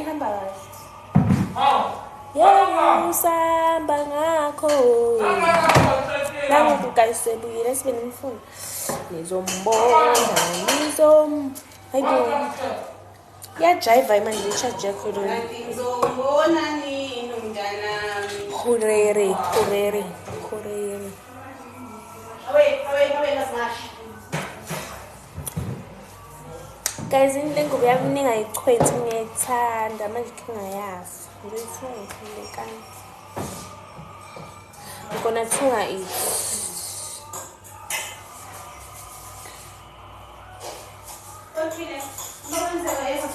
ihamba kahle samba ngakho nangu guys sebuyile sibe nemfundo nizombona hayibo yajiva manje ichaje khona nizombona nini umntanami khurere away lasmash guys ingubo yami ningayichwethi ngiyayithanda manje ngingayazi ngiyithengekani ngona thenga okay mawenzeka yebo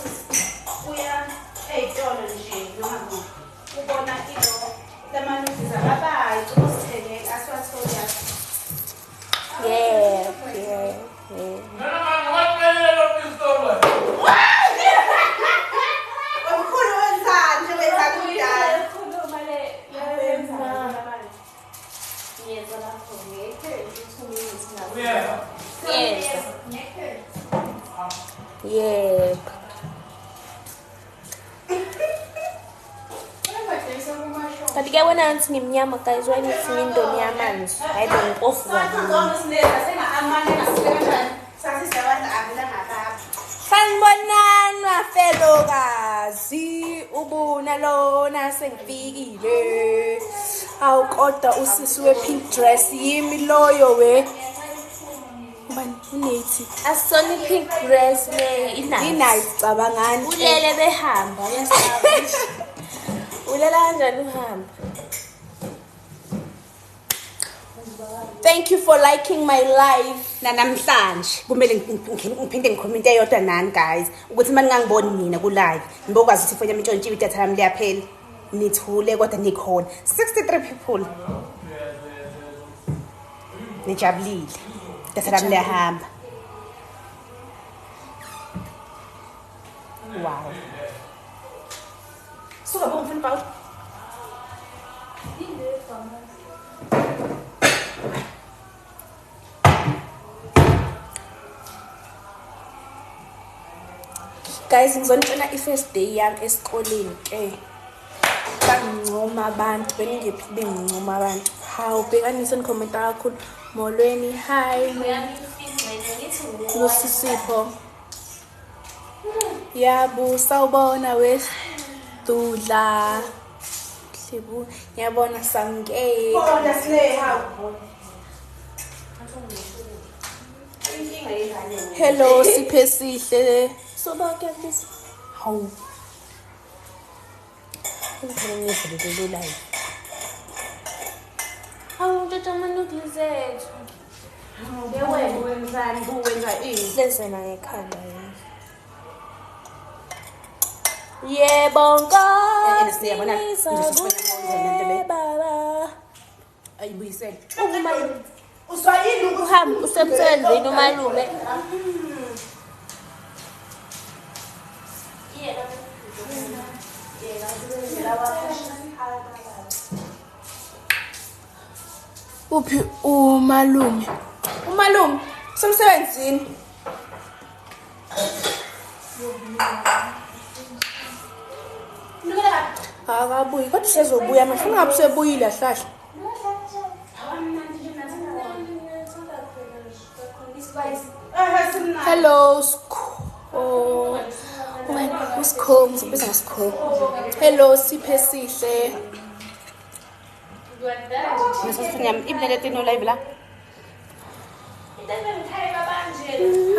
uya eyitolo nje noma ubona ilo lamanuzi zababayi usithengeka aswathola yeah yeah kanti kuyabona ngathi ngimnyama guys why nithi ngindoni yamanzi hayi ngimpofu sanibonani wafelokazi ubuna lona sengifikile awu kodwa usisi we-pink dress yimi loyo we ubani unethi asona i-pink dress le inayithi cabangani ulele behamba ulela kanjani uhamba thank you for liking my life namhlanje kumele ngiphinde ngicommente eyodwa nani guys ukuthi manje ngangiboni mina ku live ngibokwazi ukuthi ifoni yami intshontshiwe idatha lami liyaphela nithule kodwa nikhona 63 people nijabulile idatha lami liyahamba wow suka bomfuni bawo guys ngizonitshela i-first day yami esikoleni ke bangincoma abantu beningephi bengincoma abantu hawu bhekanisa nikhomenta kakhulu molweni hi nosisipho yabo sawubona wesdudla hlibu ngiyabona samke hello siphe sihle soboke please hawu ngiyivulele live hawu nto amanuki zethu wenzani buwenza ini lezena ngekhanda yebo nkosi baba ayibuyisele uswayini ukuhamba usemsebenzini umalume uphi umalume semsebenzini akabuyi kodwa sezobuya manje ungabe sebuyile ahlahla hello usikho ngizibiza ngesikho hello siphe sihle ngisofuna ibulele tino live la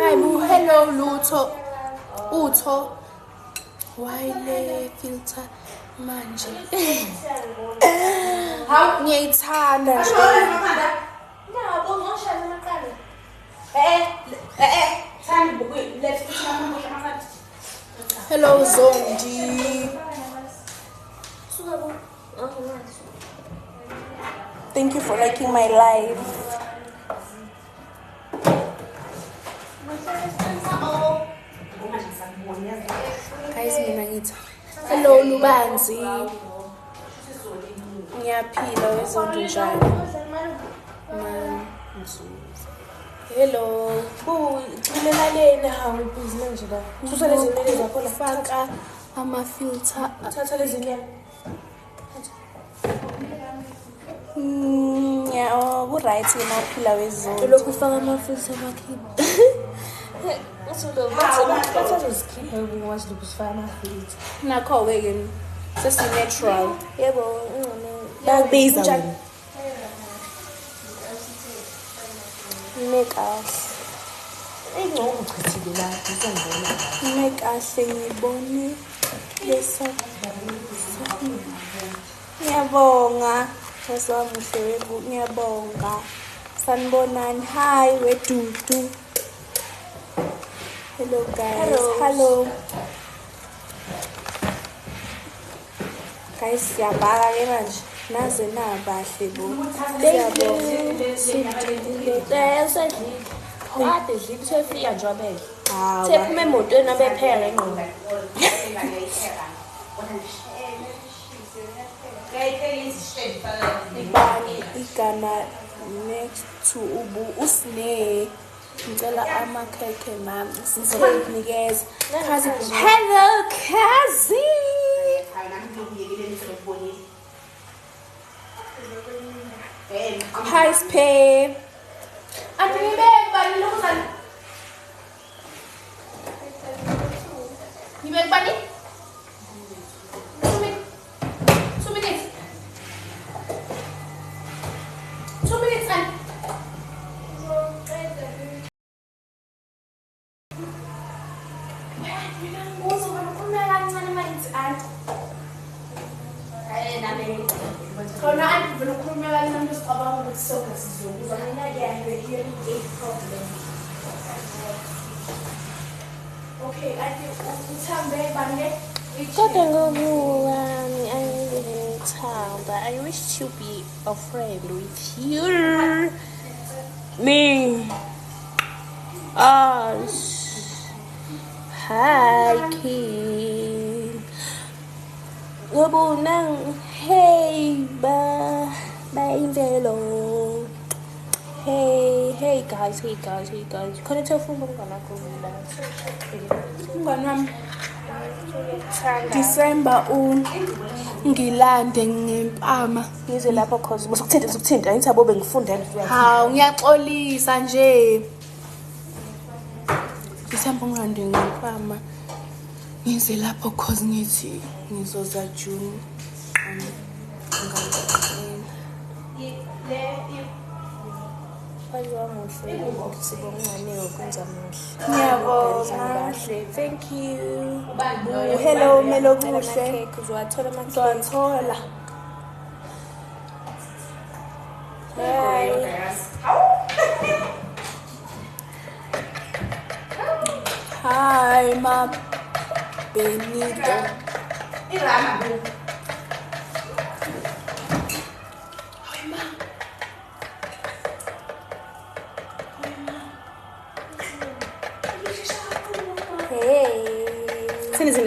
hi bu hello lutho utho wayile filter manje ngiyayithanda nje hello Zondi thank you for liking my live guys mina ngithi hello Lubanzi Ngiyaphila wezonto njani? Hello. Cilela lena hawu ibhizinisi nje la. Susa lezi zinwele zakho la. Faka ama-filter. Thatha lezi zinwele. Ku-right yena uphila wezonto. Lokhu ufaka ama-filter makhipha. Bathazozikipha ukwazi lokhu sifaka ama-filter. Nakho-ke ke sesi-natural. Yebo, Bakubiza wena. ime kahle. Ingcono uchithile la, ngizongibona. Ime kahle ngibone lesa. Ngiyabonga. Wamuhle webo, ngiyabonga. Sanibonani. Hi wedudu. Hello guys. Hello. Guys, siyabhaka ke manje. Naze nabahle bo. Siyabonga. Sijilile. Usadlile. Kade dlile sefika nje wabele. Hawa. Sephume emotweni abepheka engqondo. Igama next to Usne. Ngicela amakhekhe mami. Sizokunikeza. Kazi. Hello Kazi. Hi Spay. Bani? 2 minutes. 2 minutes and I wish to be a friend with you. Me. Us. Hi, King. Hey, hello. Hey guys. Couldn't tell from December ngilande ngempama ngize lapho cause busukuthinta ngithi abo bengifundela hawu ngiyaxolisa nje December ngilande ngempama ngize lapho cause ngithi ngizoza June ngiyabonga. Thank you. Hello Melokuhle. Uzowathola. Hi ma Benito.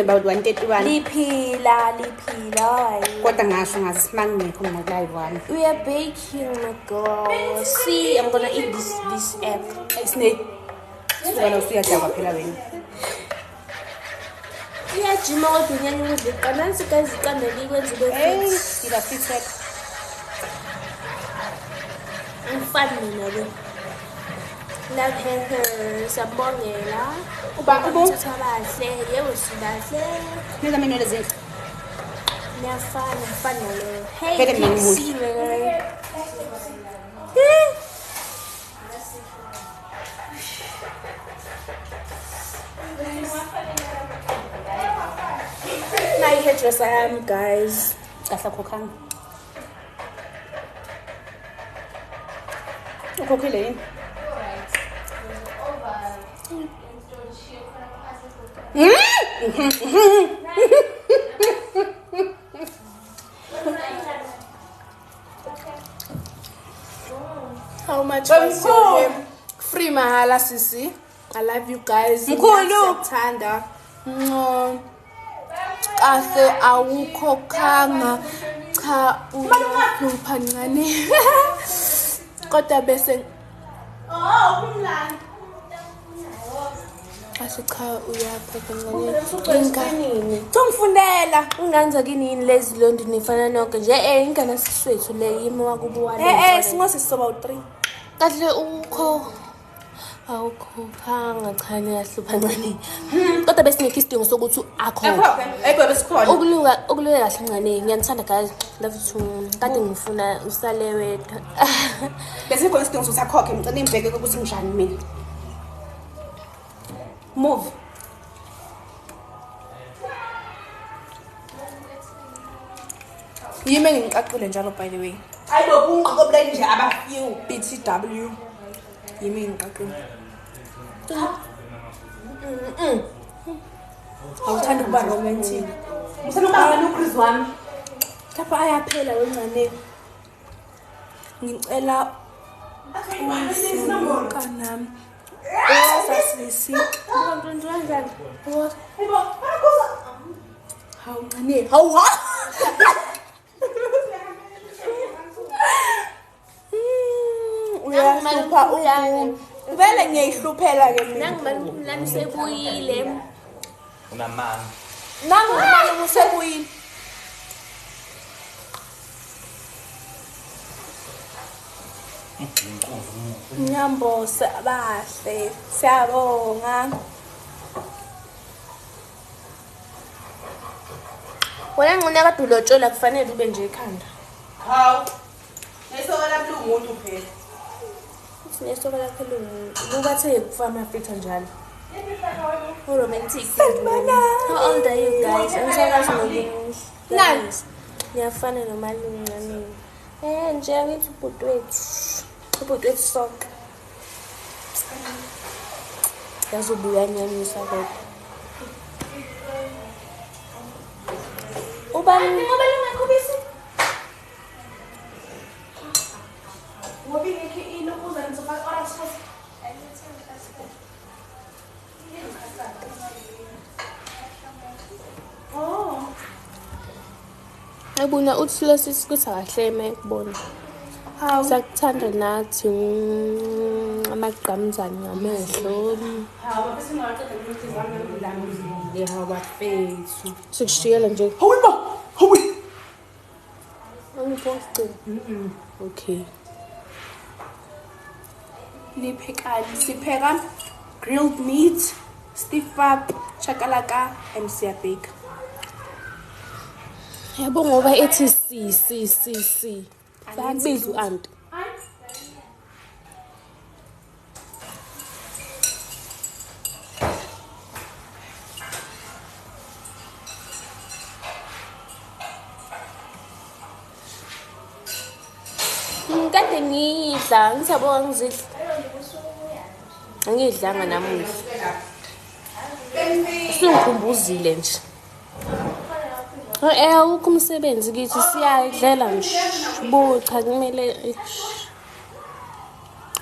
About 131 liphila kodwa ngasho ngasimangekho mina live one we are baking my girl. See, I'm gonna eat this egg. Snake sibona usiyadaba phela wena iyajima kodwa unyanya ukudla nansi guys iqanda likwenza ube fit ila fit angifani mina lo love her sabongela uthabahle yebo sibahle neza mina lezi niyafana lo hey Phela mina see my hairdresser I am guys kahla khokhanga ukhokhile yini how much was your hair? Free mahala sisi. I love you guys. Kahle awukhokhanga Cha uyahlupha ncane. Kodwa bese umlando. Cha uyaphepha ncane. Ngifundela. Unganza kini lezi londo nifana nonke nje ingane siswethu le yimi wakubuwana. Singose sisoba u3. Kahle ukho awukhophanga cha niyahlupha ncane. Kodwa bese ngekho isidingo sokuthi akho. Ayikho besikhona. Ukuluka kahle ncane. Ngiyanithanda guys. Love you too. Kade ngifuna usale wedwa. Bese ngikho isidingo sokuthi akhokhe ngicela imbheke ukuthi njani mina. Move. Yimi ngicaqile njalo by the way. Ayibo kunqoqobula nje abafew BTW. Yimi ngicaqile. Awuthanda ukuba romantic. Usenoma uChris wami. Lapha ayaphela wencane. Ngicela kanami. Sasisi. Ngicela kanjani? Hawu ncane. Hawu. Uyahlupha ubu. Vele ngiyihluphela ke mina. Nangimani sebuyile. Unamanga. Nangimani usebuyile. Nyambosa bahle. Siyabonga. Wena ngone kade ulotshola kufanele ube nje ekhanda. Hawu. Nesola umuntu phela. Sinesoka lakhe lubathe kufa amafitha njalo. Romantic. How old are you guys? Angisakazi nokuthi. Nice. Ngiyafana nomalunga nini. Nje angithi ubhuti wethu. Ubhuti wethu sonke. Yazobuya nyanyisa kodwa. Ubani ngoba lingakhubisi? Ngoba ngeke ilokuza ngizoba ora sifo. Oh. Ayibona uthi lesi kuthi kahle ekubona. Hawu sakuthanda nathi amagqamzana ngamehlo. Hawu bese ngaqeda ukuthi zami ngilangile hawa bafethu. Sikushiyela nje. Hawu ma. Hawu. Angiposte. Okay. Liphekani sipheka grilled meat, stiff up, chakalaka and siyabheka. Yabo ngoba ethi si. Babiza uanti. Kade ngidla, ngisabonga ngizidla. Angidlanga namuhla. Singikhumbuzile nje. Ukho umsebenzi kithi siyadlela nje. Cha kumele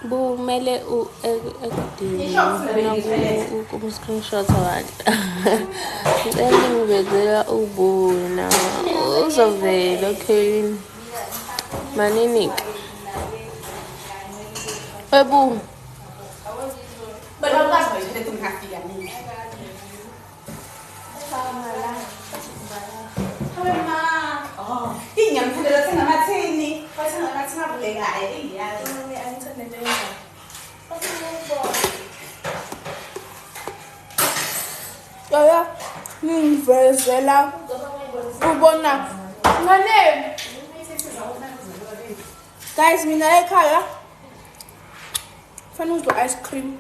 bumele ekudini screenshot abantu. Ngicela ngibekela ubona. Uzovela okay. Manini. Ebu. Bala ngazi bayithethe ngafika mina. Ngiyamthandela sengamathini, bathenga ngathi ngabulekayo iyazi. Angithanda nje. Ya, ngivezela ubona. Ngane. Guys, mina ekhaya fanele udle ice cream.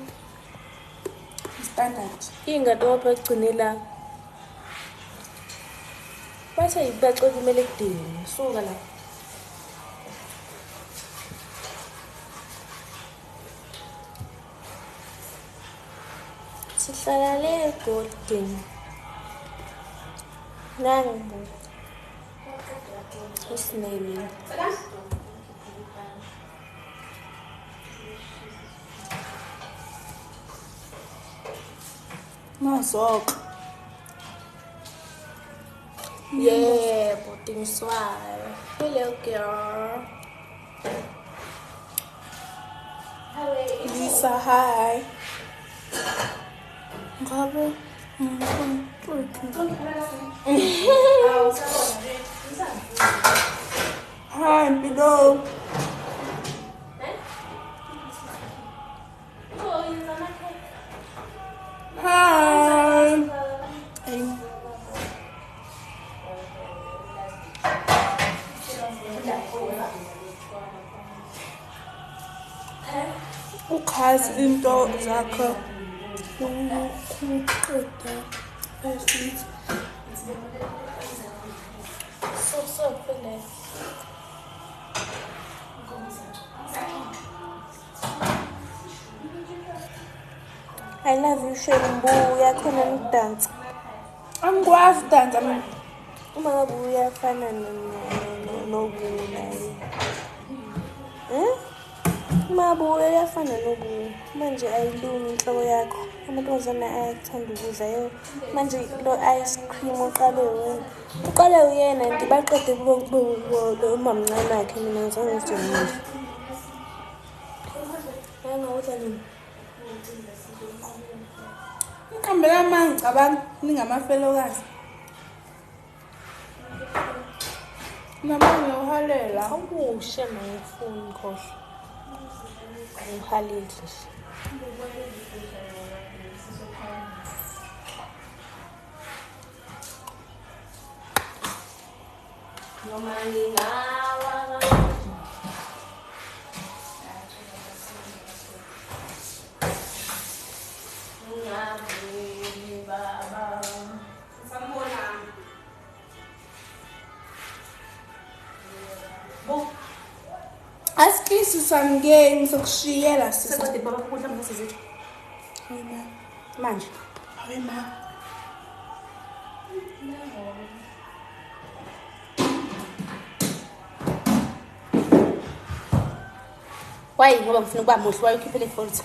Standard. Ingadopha egcinela. Base ibaxe kumele kudini. Suka la. Sihlala le golden. Nangu. Usineli. Masok. Yebo, tingswayo. little girl. Lisa, hi. Ngabe hi, Mpilo. Hi. Ukhazi into zakho ukuqeda besithi so phela I love you Shembu yakhona ngidansa angikwazi dansa mina uma ngabe uyafana nobuna Mabuya uyafana nobu manje ayilungi inhloko yakho amantombazana ayathanda ukudla yo manje lo ice cream uqale uyena ndibaqede lo mamncane wakhe mina ngizange ngizongidla ngawudla nini Ngihambela manje ngicabanga ningamafelokazi namanye uhalela awushe ngifuni ngikhohle uhalile noma ngingawa baba sambona Askisi samge ngizokushiyela sisi. Sekwade baba ukudla masizithi. Wena Manje. wena. Why ngoba ngifuna ukuba muhle wayikhiphele ifolder.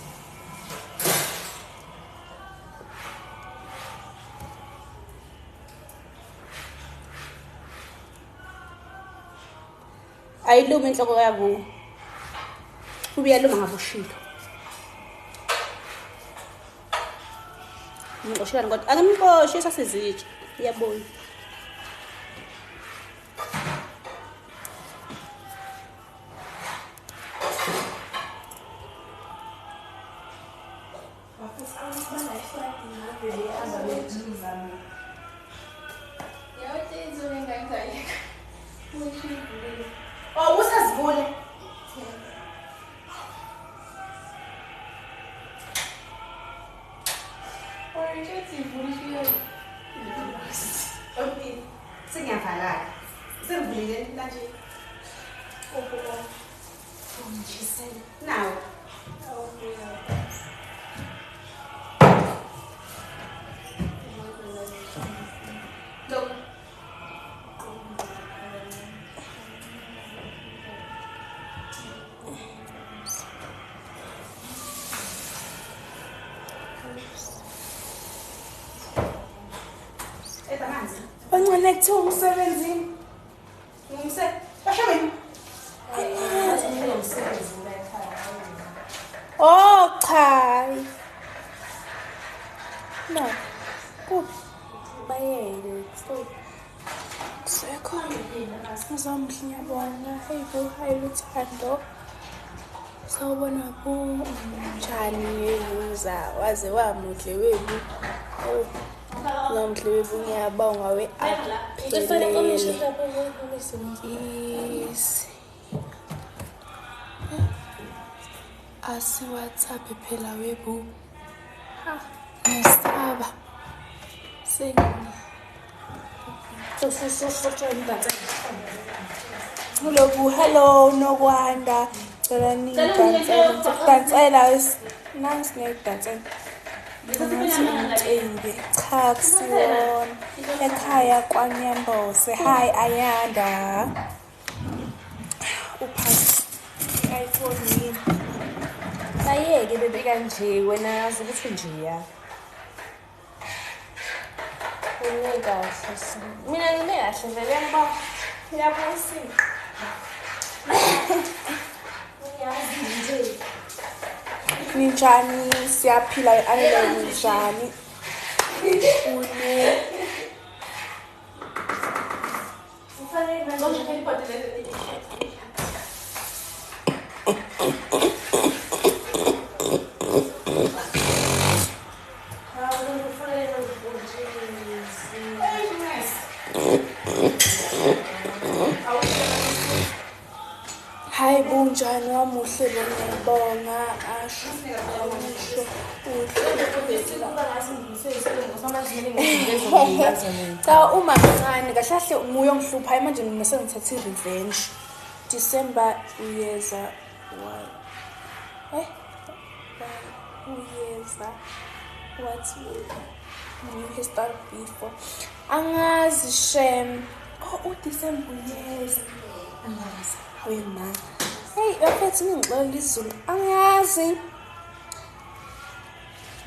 Ayilumi inhloko yabo. Ubiyaluma ngabe ushilo. Ngixoshela kodwa angimboshi sasizitshe. Uyabona. Oh, usazivule. Okay. Sengiyavala. Sengivulile manje. Oh, ngichisela. Now. Look. Bancane kuthiwa umsebenzini. Bashaweni. Oh cha. No. Kuphi? Bayele. Stop. Sekho. Ngizamhle ngiyabona. Hey bo, hi Luthando. Sawubona bo. Njani yeluza? Waze wamuhle webu. Oh. Namhle webu ngiyabonga we aphelele. Yes. Asi WhatsApp phela webu. Ha, ngisaba. Sengini. Hello, hello, Nokwanda. Cela nidansela nansi ngidansela. Ngicimbe cha kusiwona ekhaya kwaNyambose. Hi Ayanda. Uphathi iPhone yini? Ayeke bebe kanje wena yazi ukuthi nje ya. Unekahle. Mina ngine kahle vele ngoba uyaphoyisa. ninjani siyaphila anele ninjani une Hi bunjani wamuhle ngiyabonga asho cha uma kancane kahle nguye ongihluphayo manje mina sengithathe revenge December uyeza uyeza what new history before angazi shem December uyeza angazi wena hey bafethu ngixolela izulu angazi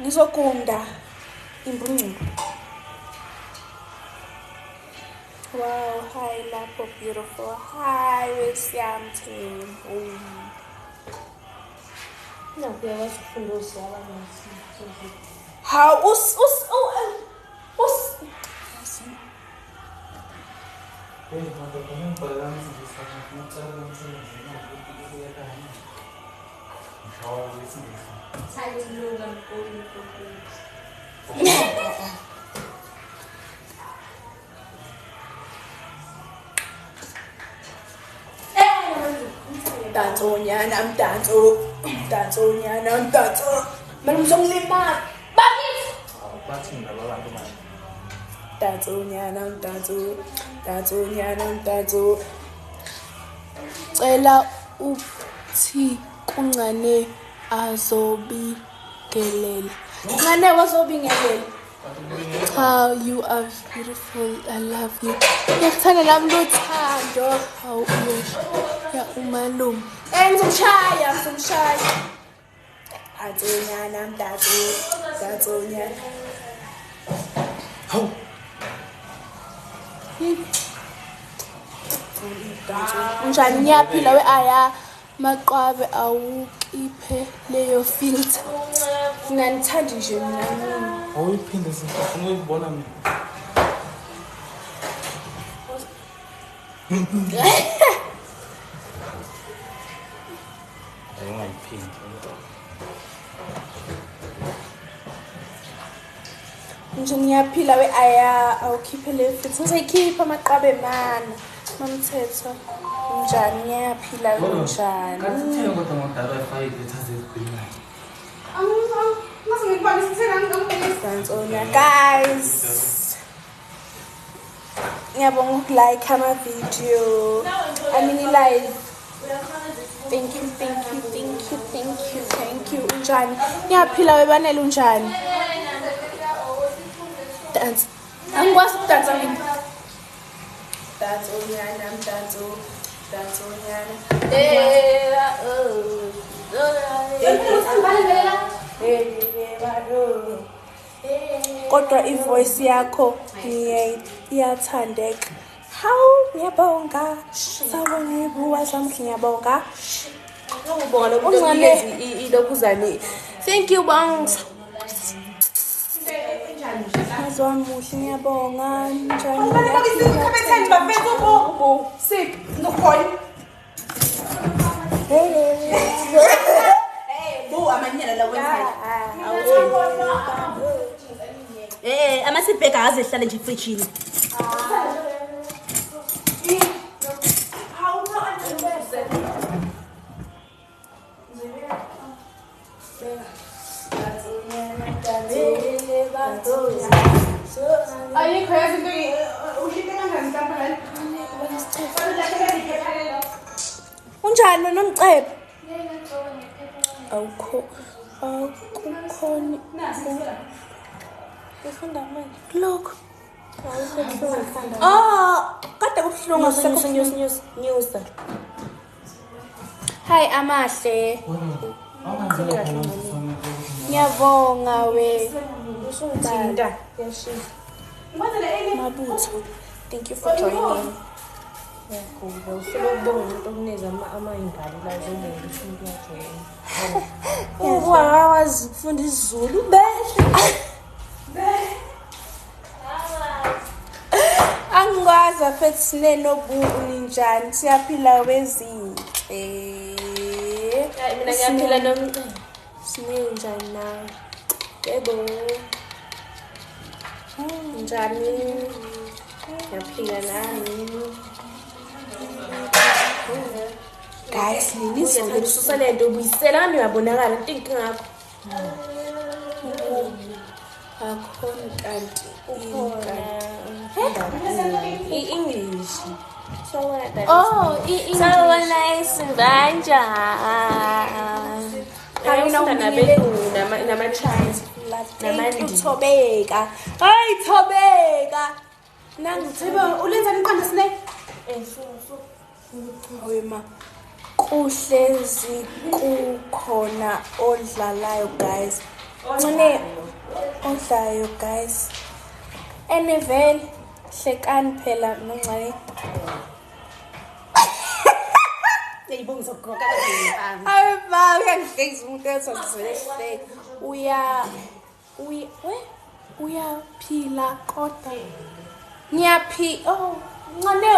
ngizokunda imbuncu wow hi lapho beautiful hi wesiyamthembu Nakuyakwazi ukufundisa abantu how Dansonyana mdanso Mana mzongilima bakit bathi ngabantu manje dansonyana mdanso cela uthi kuncane azobingelela ncane wazobingelela how you are beautiful I love you yakuthanda nami lothando how ya umalume ngizomshaya dansonyana mdanso hawu njani ngiyaphila we-aya maqwabe awukiphe leyo filter nginanithandi nje mina awuyiphinde sifuna ukuyibona mina ayingayiphindi nje ngiyaphila we-aya awukhiphe leyo filter ngizoyikhipha amaqwabe mana mamthetho njani ngiyaphila njani Dansonyana guys ngiyabonga ukulike ama-video live thank you unjani ngiyaphila webanele unjani dance angikwazi ukudansa mina dansonyana kodwa ivoice yakho iyathandeka hawu ngiyabonga sawubona ibuwa zami ngiyabonga Ngibonga lokuzane thank you bangs Mazwami muhle ngiyabonga njani amasibheka azehlala nje efrijini ayikho yazinto uhlite kanjani kampani unjani nomcebo akukhoni ufunda manje lokho kade kubuhlungu news hi amahle ngiyabonga we usungithinta Mabutho, thank you for joining. Ngiyakhumbula usuke ukubonga umuntu okunikeza ama-ingane la uzobona ukuthi umuntu uyajoyina. Ungakwazi ukufunda isiZulu angikwazi afethu sinenobuku ninjani siyaphila wezinhle. Mina ngiyaphila nomcimbi. Sinenjani nawe? Yebo. Njani? Ngiyaphila nami. Guys, nini Ngiyethanda ususa lento ubuyisela nami uyabonakala into inkinga yakho. akhona kanti I-English. oh i-English. Sawona isivanja. Nama-Chinese. Thobeka. Hayi Thobeka. Nangithiba ulenzani iqanda sine? wema kuhlezi kukhona odlalayo guys. Ncane odlayo guys. Enevele hlekani phela noncane. Yeyibonga sogoka kanjani? Hayi ba uyangihlekisa umuntu ezokuzehle. Uyaphila kodwa oh ncane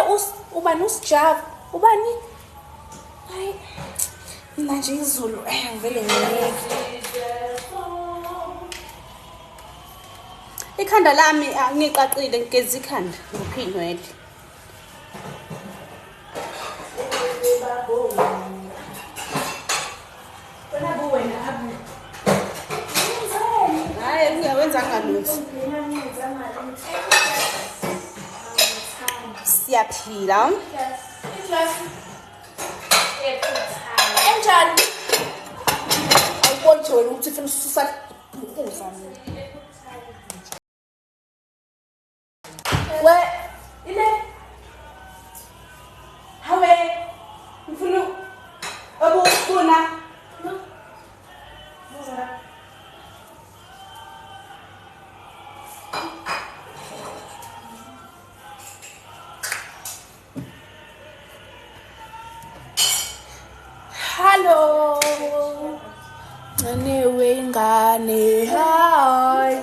ubani usijava ubani hayi mina nje izulu ngivele ngiyeke Ikhanda lami ngiqaqile ngigeza ikhanda ngophinwele. Hayi uyawenza ngalutho. Siyaphila. enjani awuboni wena ukuthi ufuna ususa ukuza we ile Hawe mfunu abukuna. Hello. Anyway, ngane. Hi.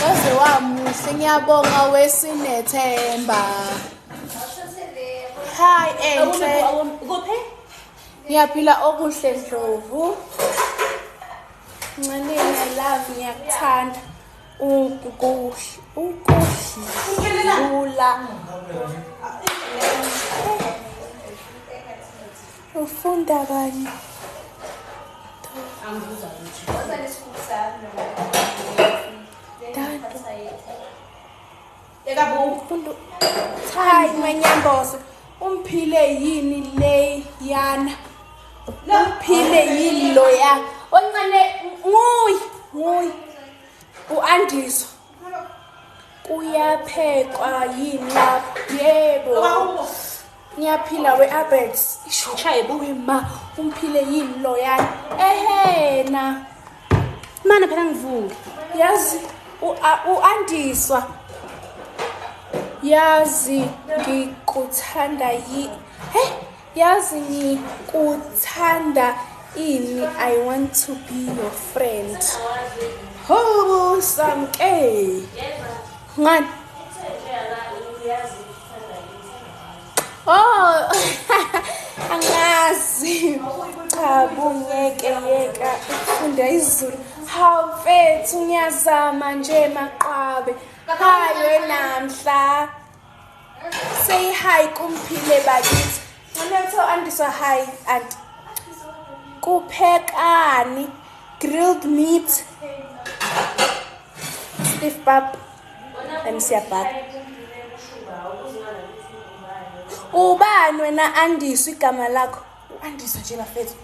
Waze wamuhle ngiyabonga wesinethemba. Hi enhle. Kuphi? Ngiyaphila okuhle Ndlovu. Ncane love ngiyakuthanda. Ukuhlula. Ufunda bani? Ufunda. Hayi manyamboso. Umphile yini le yana? Umphile yini lo ya? Oncane nguyi. U-Andiso. Kuyaphekwa yini lapho? Yebo. Ngiyaphila we-Abex. Ishochaye wema. Umphile yini lo yana? Ehena. Mana phela ngivuke. Yazi u-Andiswa. Yazi ngikuthanda yazi ngikuthanda ini. I want to be your friend. Ho samke. Ngani? Oh. Angazi. Cha bungeke ukufunda isiZulu. Hawu mfethu ngiyazama nje maqabe. Hayi namhla. Say hi kumphile bakithi. Nginetho Andiswa hi and kuphekani grilled meat stiff pap and siyabhaka. Ubani wena Andiswa igama lakho? U-Andiswa nje bafethu.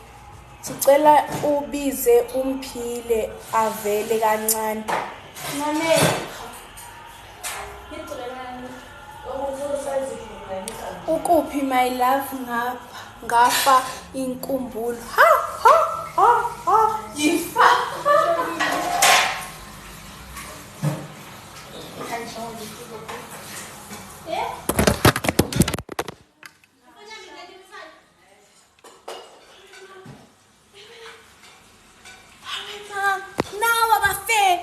Sicela ubize umphile avele kancane. Ngane. Ukuphi my love ngafa inkumbulo. Ha. Yifa. Now I'm a fan.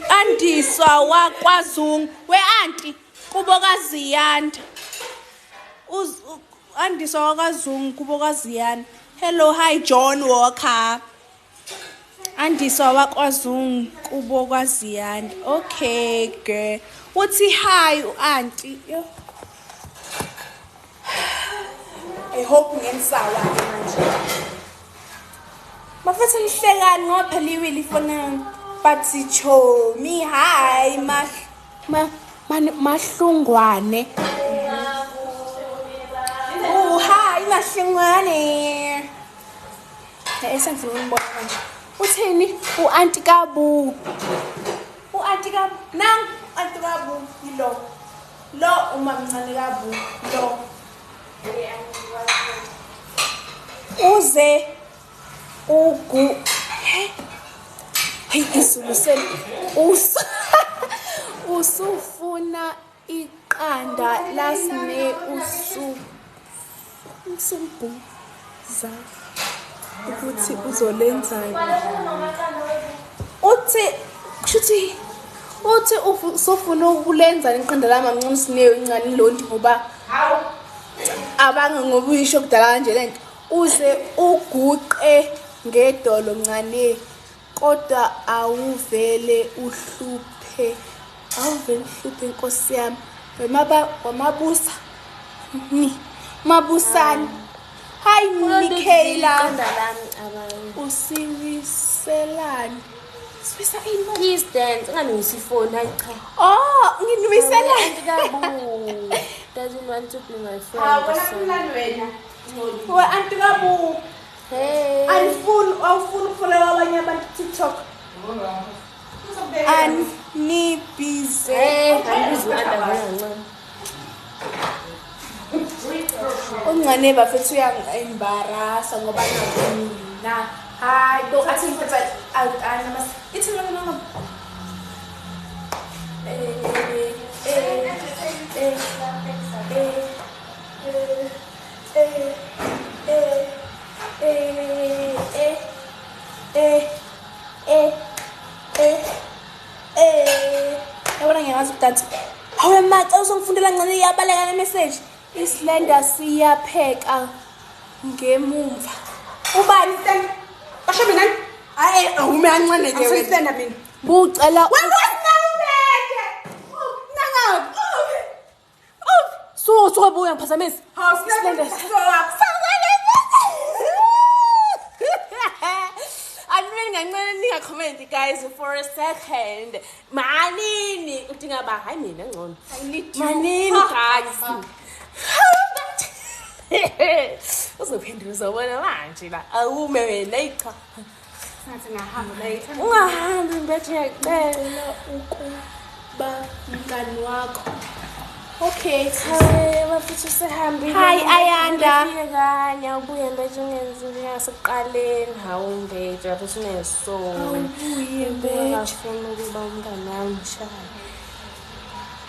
Andiswa waKwaZungu we auntie kubokazi yanda Andiswa waKwaZungu kubokazi yanda. Hello, hi John Walker. Andiswa waKwaZungu kubokazi yanda. Okay girl, uthi hi auntie. I hope ngensawa manje bafethu nihlekani ngoba phela iwili fona bathi cho mi hi mahlungwane. Oh hi mahlungwane. Esenzile ngibona manje uthini uanti Kabu nang anti Kabu lo umamncane Kabu lo uze ugu hey isulusen usufuna iqanda lasine usumbuza ukuthi uzolenzani. Uthi usufuna ukulenza iqanda lami ngcono sineyo incane londi ngoba abanga ngobuyisho kudala kanje lento uze uguqe ngedolo ncane kodwa awuvele uhluphe Nkosi yami wamabusa mabusani. Hi Michaela usiwiselani sifisa ini please dance unganisi phone hayi cha. Nginiwiselani Kabu doesn't want to be my friend. we anti Kabu Hey, awufuna ukufollow abanye abantu TikTok anibhize. angizwe andavela Ungane bafethu uyangi-embarrassa ngoba mina hayi lo athi ngifetha ana ithi ngona yabona ngiyazi ukuthi hawe maxa uzongifundela ngcane iyabaleka le message islender siyapheka ngemumva ubani stand basho mina awume kancane ke wena stand mina bucela so buya ngiphazamisa islender Ngancane ninga-comment guys for a second. Manini udinga ba hayi mina ngcono. Manini guys. Uzophendula uzobona manje la. Awume wena icha. Sathi ngahamba later. Ungahambi mbethe ngiyacela ukuba umntana wakho. Okay, bafuthu sehambile. Hi Ayanda. Ngiyakanya ubuye mbeje ngenzile yasekuqaleni hawu mbeje bafuthu unesonto. Ubuye mbeje. Ngiyafuna ukuba umngane wami mshaya.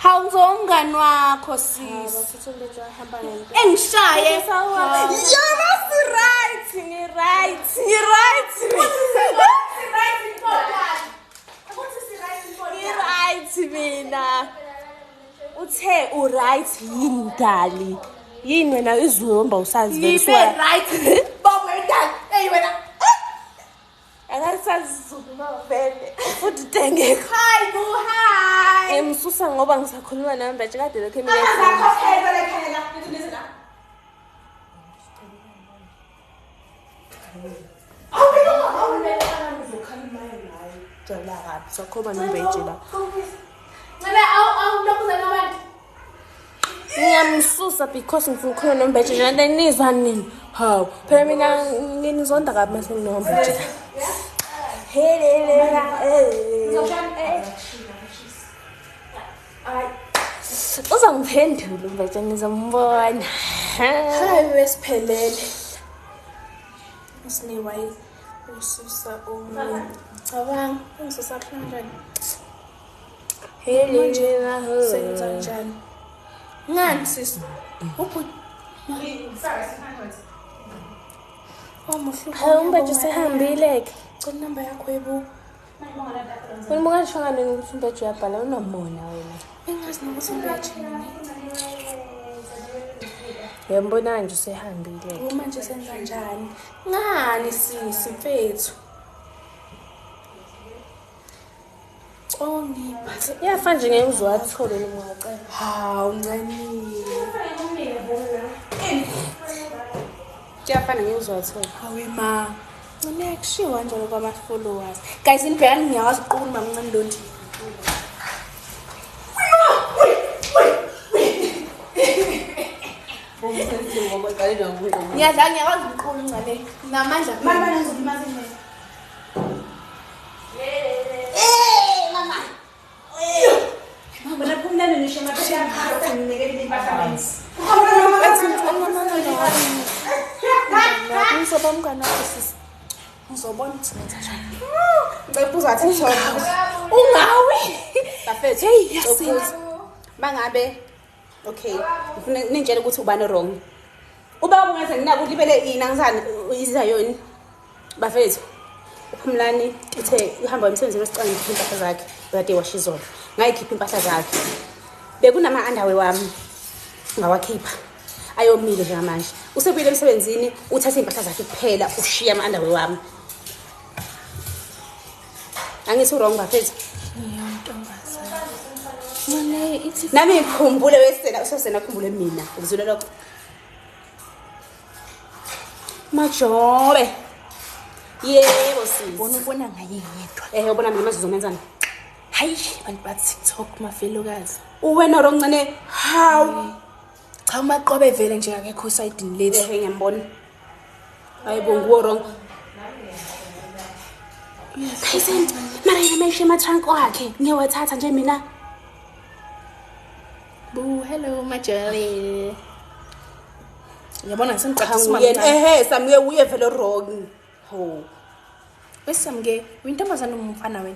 Hawu ngizomngani wakho sis. Bafuthu mbeje wahamba ngento. Engishaye. You're right. Mina. Uthe uright yini dali yini wena izomba usazi Yibe right. Bobo ndani. Hey wena. Akasazizoba vele futhi dengeka Hi boo hi. emsusa ngoba ngisakhuluma nawe manje kade lokho mina sakhoba nombeje la ngiyamsusa because ngifuna ukukhuluma nombeje nje nizwa nini hawu phela mina nginizonda kabi mase nginombeje helele Uzangiphendula umbeje ngizombona. Hayi wesiphelele. Usiniwayi ususa omunye. Cabanga ungisusa kanjani? Hele manje senza njani? Ngani sisi? Uphi? Hayi umbeje sehambile ke. Cela number yakho yebo. Wena ungasho ngani ukuthi umbeje uyabhala unomona wena? Bengazi nokuthi umbeje yini. Yembona nje sehambile. Manje senza njani? Ngani sisi mfethu? Ngiphathe. Yafa nje ngeke uzowathole ngiyacela. Hawu ncanile. Kuyafana ngeke uzowathole. Hawe ma. Ngine kushiwa njalo kwama followers. Guys inibheka ngiyawazi uqukula mamncane Ndondi. Ngiyadla ngiyawazi uqukula ngale. Namandla. Mama ngizokulimaza imini. Mama phumlana ngisho maphela yaphatha nginikele impahla manje. Ngizoba umngane wakho sisi. Ngizobona ukuthi ngenza njani. Ngicela uzathi TikTok. Ungawi. Bafethu. Hey yasinza. Mangabe okay, ngifuna nintshele ukuthi ubani wrong. Uba kungathi nginako ulibele ina ngizani izayoni. Bafethu. Uphumlani uthe uhamba emsebenzini wesicanga ngikhipha impahla zakhe. Kade washa izolo. Ngayikhipha impahla zakhe. Bekunama underwear wami. Ngawakhipha. Ayomile njengamanje. Usebuyile emsebenzini uthatha impahla zakhe kuphela ushiya ama underwear wami. Angithi wrong bafethu. Ngiyontombazana. Ngane ithi Nami ngikhumbule wesena usosena khumbule mina. Ukuzwela lokho. Majobe. Yebo sisi. ubona ngaye yedwa. Ubona mina manje uzomenzana. Hayi bantu ba TikTok mafelokazi. Uwena roncane how? Cha umaqobe vele nje akekho side lethu. Ngiyambona. Hayibo nguwo wrong. Kayisin, mara yena meshe matrank wakhe. Ngiyawathatha nje mina. Bu hello Majali. Yabona sengicela Uyena samke uye vele wrong. Ho. Wesamke uyintombazana umfana wena.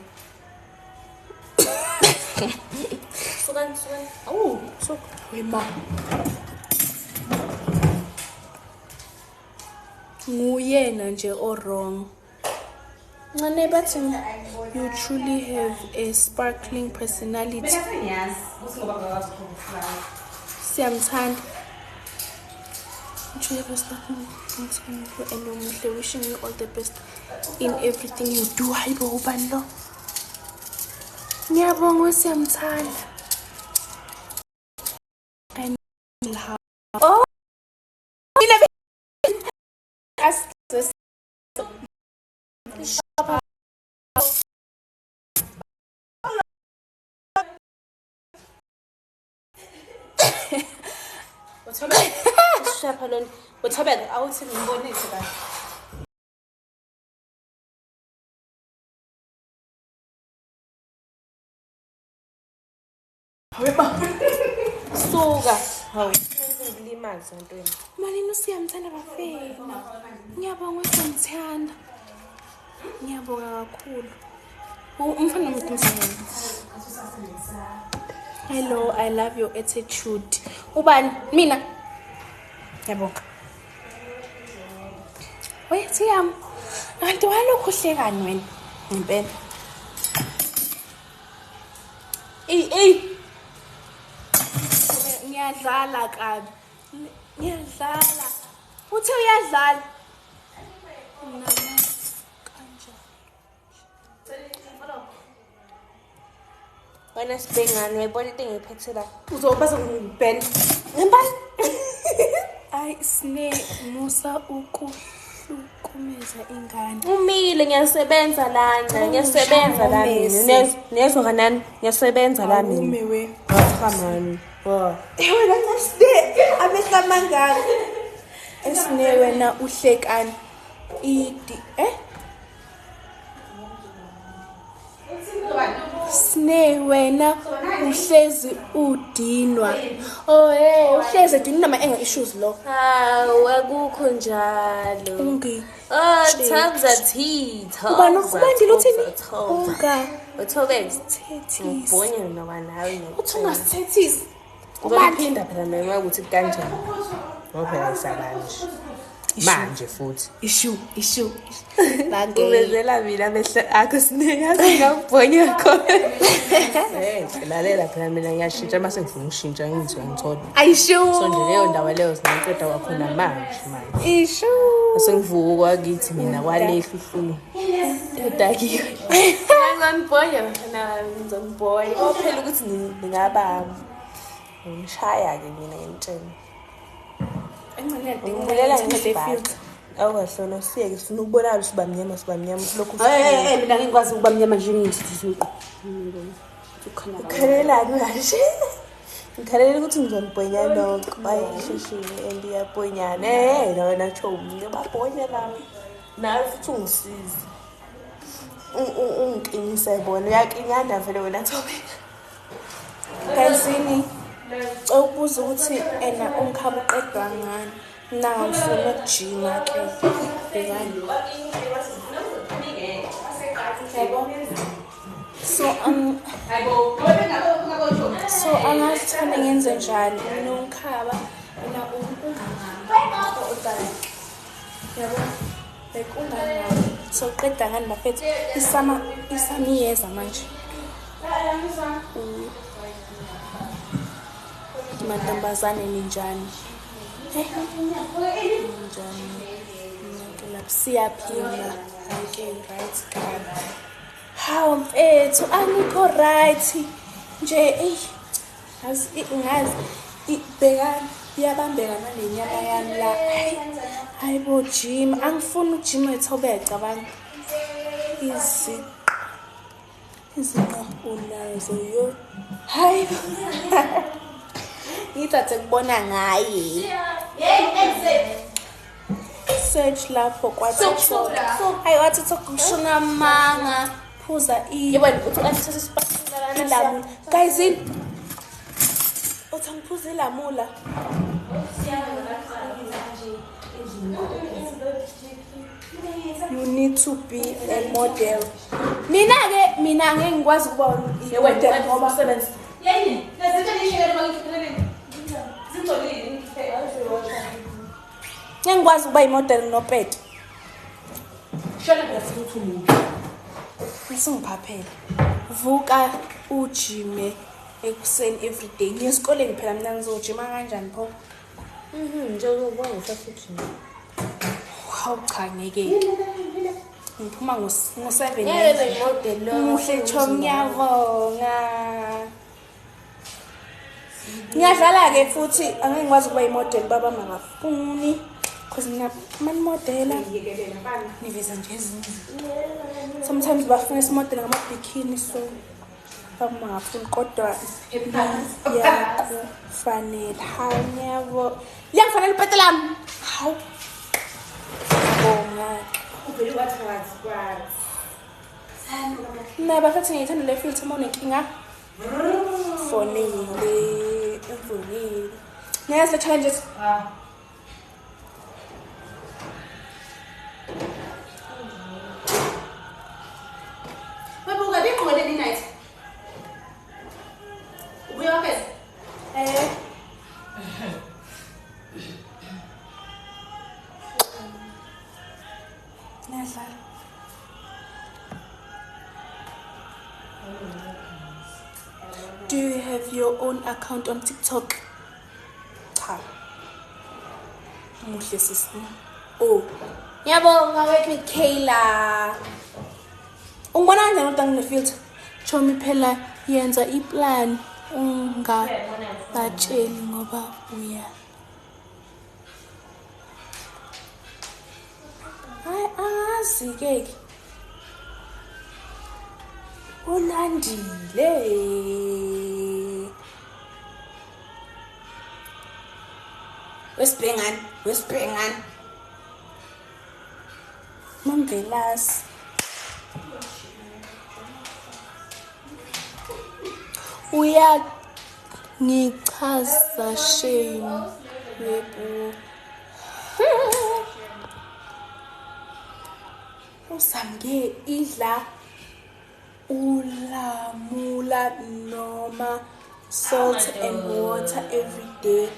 Sukan. Awu, so wema. Nguyena nje wrong. Ngane bathi you truly have a sparkling personality. Siyamthanda. You have a sparkling personality and umuhle, wishing you all the best in everything you do. Hayibo ubani lo? Ngiyabonga siyamthanda. Oh. Shapalon. Uthobeka awuthi ngibonise kahle. Suka. Hawu. Ngilimaza ntweni. Malini usiyamthanda bafena. Ngiyabonga siyamthanda. Ngiyabonga kakhulu. Umfana mthini. Hello, I love your attitude. Ubani? Mina. Ngiyabonga. Wait, yam. Kanti walokho hlekani wena? Ngempela. Ngiyadlala kabi. Ngiyadlala. Uthe uyadlala. Wena sibhengani uyayibona into engiyiphethe la. Uzoba ngibhena. Ngempela. Ay sine musa ukuhlukumeza ingane. Umile ngiyasebenza lana, ngiyasebenza la mina. Nezwe kanani? Ngiyasebenza la mina. Ume we. Kamani. Wena ngaside abesamangani. Esine wena uhlekani. Idi Sne wena uhlezi udinwa. Oh hey, uhlezi udinwa nama enga issues lo. Hawu akukho njalo. Ungi. Times are tea. Ubani ubandile uthini? Unga. Uthobe Thethisa. ngibonye noma nawe. Uthi ungasithethisi. Ubaphinda phela mina ukuthi kanjani. Ngoba phela isalanje. Manje futhi. Issue. Ubezela mina behle akho sineyazi ngakubhonya khona. Lalela phela mina ngiyashintsha mase ngifuna ukushintsha ngizwe ngithola. Ayisho. So nje leyo ndawo leyo sinaqeda kwakhona manje. Issue. Sengivuka kithi mina kwalehla uhlulu. Edakiwe. Ngizonibhonya mina ngizonibhonya. Phela ukuthi ngingaba ngishaya ke mina ngentsheni. Ngibonela ngesibhathi. Awukahlona siyeke sifuna ukubonana sibamnyama lokho. Mina ngikwazi ukuba mnyama nje ngiyisithi uqo. Ukhalelani kahle. Ngikhalela ukuthi ngizonibhonya nonke. Ayishishini andiyabhonyana. Wena chomi ngiyababhonya la. Nawe futhi ungisize. Ungiqinise bona uyakinyana vele wena Thobe. Gayizini. Ukubuza ukuthi ena umkhaba uqedwa ngani. Nawu ufuna ukujima ke. Bekani. So angathanda ngenze njani nomkhaba mina ungangani. Yabo. Bekungangani. So qeda ngani bafethu isamiyeza manje. Mantombazane ninjani? Ninjani? Ngilapha siyaphila. Okay, right guy. Hawu mfethu angikho right. Nje ngazi ibhekani iyabambeka nalenyama yami la. Hayibo gym angifuni ukujima eThobe ecabanga. Izinqa unazo yo. Hayibo. Ngithathe kubona ngaye. Search lapho kwathi hayi wathi ukushona manga phuza Yebo uthi asithathe isipasula ilamula. Guys uthi ngiphuza ilamula. You need to be a model. Mina ngeke ngikwazi ukuba i-model ngoba usebenza. Yini? Lazitha nishekele mangiphelele. Zingcolile ngiphe. Ngeke ngikwazi ukuba i-model nopete. Shona ngiyafuna umuntu. Singiphaphela. Vuka ujime ekuseni everyday. Ngiyesikoleni phela mina ngizojima kanjani pho? Njengoba ngisafujima. Hawu cha ngeke. Ngiphuma ngo7. Ngeke model lo. Muhle chom ngiyabonga. Ngiyadlala ke futhi angeke ngikwazi ukuba i-model baba mangafuni. Because mina man modela niveza nje ezinye. Sometimes bafuna isimodela ngama-bikini so baba mangafuni kodwa yakufanele. Hawu ngiyabo. Liyangifanele ipete lami. Hawu. Bonga. Uvele wathi what? Na bafethu ngiyithanda le filter uma unenkinga. Fonile. Ngiyazi le challenges. Babuka bingqole le night. Ubuya phela. Ngiyadlala. Do you have your own account on TikTok? Cha. Muhle sisi. Oh. Ngiyabonga wethu Kayla. Ungibona kanjani ukuthi ngine-filter? Chomi phela yenza iplan ungabatsheli ngoba uya. Hayi angazi-ke. Ulandile. Wesibhengani. Mamvelasi. uyangichaza shame yebo. Usamge idla ulamula noma salt and water every day.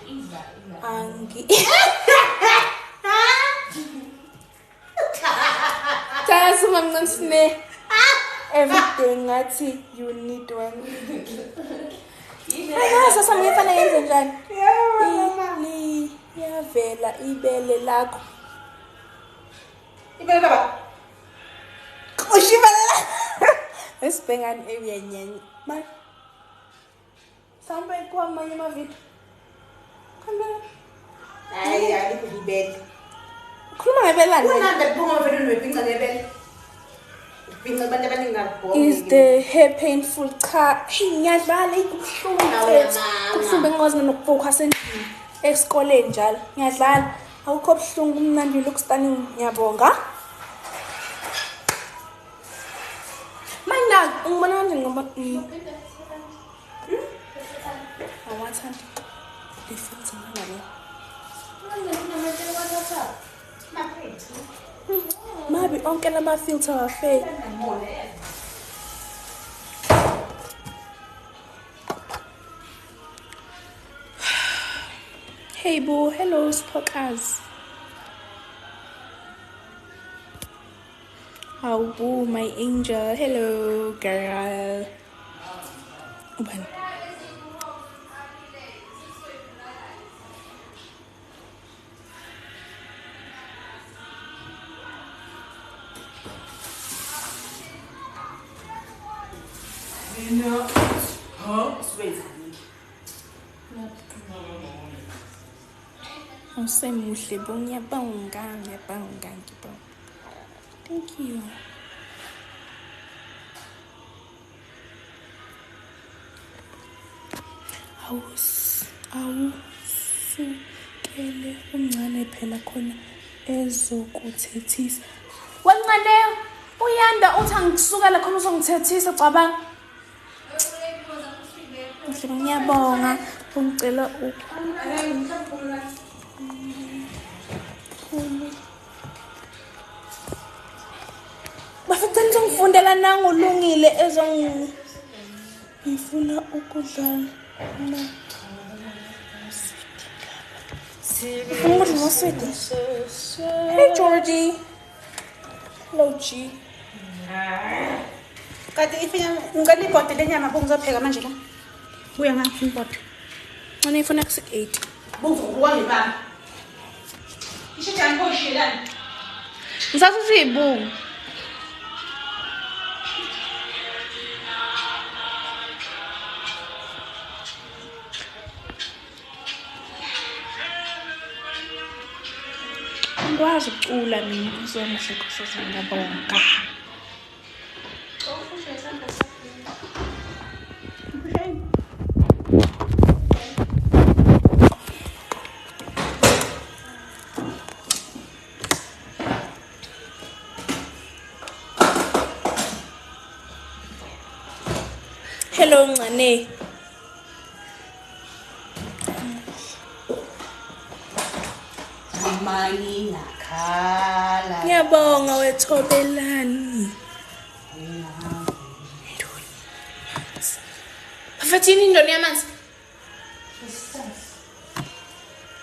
Every day ngathi you need one. Ayasa samefana yenze njani? Yavela ibele lakho. Ibele baba. Ushibala. Esibhengani ebuyanyenye. Man. Sambe kwa manye mavitu. Khambela. Hayi ibele. Khuluma ngebelani. Kunanda bonga vele nobhinqa ngebele. Ubhinqa abantu abaningi ngabonga. Is the hair painful? Cha, ngiyadlala ibuhlungu. Kuhlumbe ngazi nokufocus endlini. Esikoleni njalo. Ngiyadlala. Awukho buhlungu umnandi look stunning. Ngiyabonga. Mina ngibona kanjani ngoba awathandi ifilter ngalo. Mabi onke lama filter afe. Hey boo, hello Spockers. How boo, my angel. Hello girl. Ubani. No. Huh? Sweet. Awusemuhle bo, ngiyabonga. Thank you. Awusukele umncane phela khona ezokuthethisa. Wancane uyanda uthi angisukela khona uzongithethisa cabanga. Ngiyabonga ungicela bafika ngizongifundela nangolungile ngifuna ukudlala na Hey Georgie. Hello G. Kati ifanya ngani pote lenyama bongizopheka manje la. Buya ngathi impotho. Ngane ifuna ku 8. Bongizokuwa ngibaba. Isho njani boshilana? Ngisasusibu. Ngikwazi ukucula mina uzomuhle Nkosi ngiyabonga. Hello Ncane. Mani nakhala. Ngiyabonga wethobelani. Bafathini indoni yamanzi?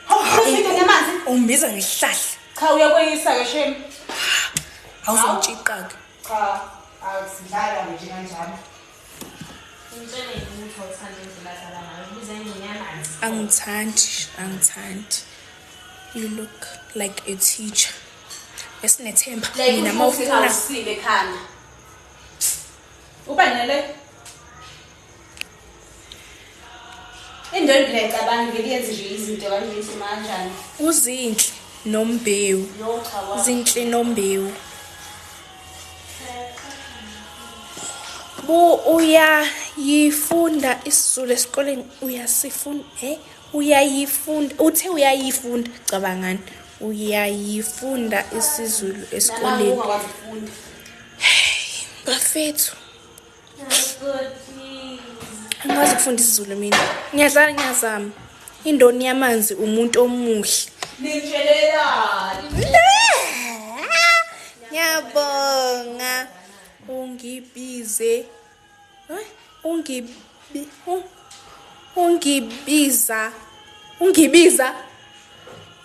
Awusindoni yamanzi? Umbiza ngehlahla. Cha uyakweyisa ke shem. Awuzongitshika ke. Cha, awusindala nje kanjalo. Angithandi. You look like a teacher. Esinethemba. Mina mawufuna usile ekhanda. Ubanele. Indoni le cabanga ngeliyenze nje izinto kanje simanjani. Uzinhle nombewu. No cha wa. Zinhle nombewu. Bu uyayifunda isiZulu esikoleni uyasifunda uyayifunda uthe uyayifunda cabangani uyayifunda isiZulu esikoleni bafethu Angazi ukufunda isiZulu mina. Ngiyadlala ngiyazama. Indoni yamanzi umuntu omuhle. Ngiyabonga. Ungibiza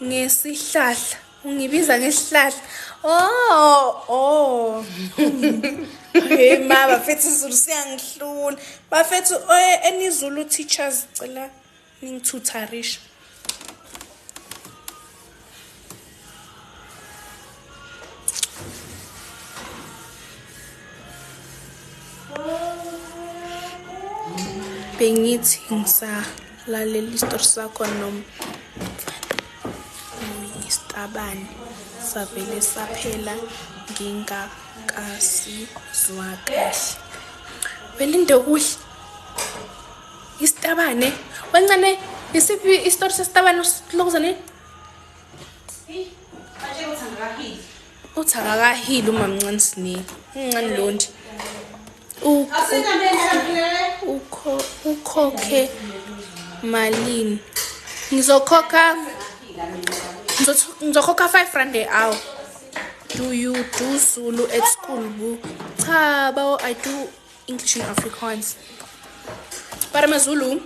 ngesihlahla. Ungibiza ngesihlahla. Oh. Hey ma bafethu isiZulu siyangihlula. Bafethu enizulu teachers cela ningithutharisha. Bengithi ngisalalela isitori sakho nomfana savele saphela ngingakasizwa kahle. Belinde kuhle isitabane wencane isiphi isitori sesitabane lokuzane uthaka kahili uma mncane sine uncane londi ukhokhe malini ngizokhokha 5 rand a hour. Do you do Zulu at school bu? Cha bawo I do English and Afrikaans. Para maZulu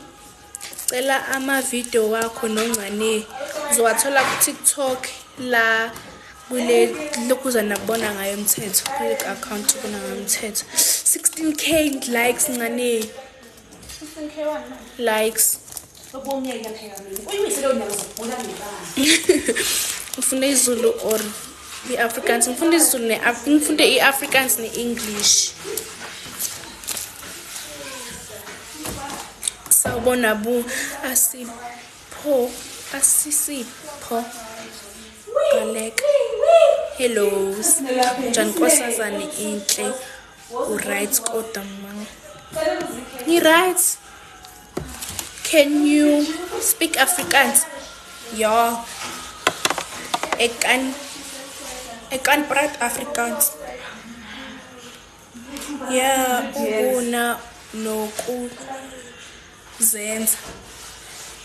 cela ama video wakho noncane uzowathola ku TikTok la kule lokuza nabona ngayo umthetho kule account kubona ngayo umthetho 16k likes ncane 16k likes ufunda isiZulu or i-Afrikaans ngifunda isiZulu ngifunda i-Afrikaans ne-English. Sawubona bu asisipho Galeka. Hello njani nkosazane inhle u-right kodwa mama ni-right. Can you speak Afrikaans? Ja. Ik kan praat Afrikaans. Ja, ubona nokuzenza.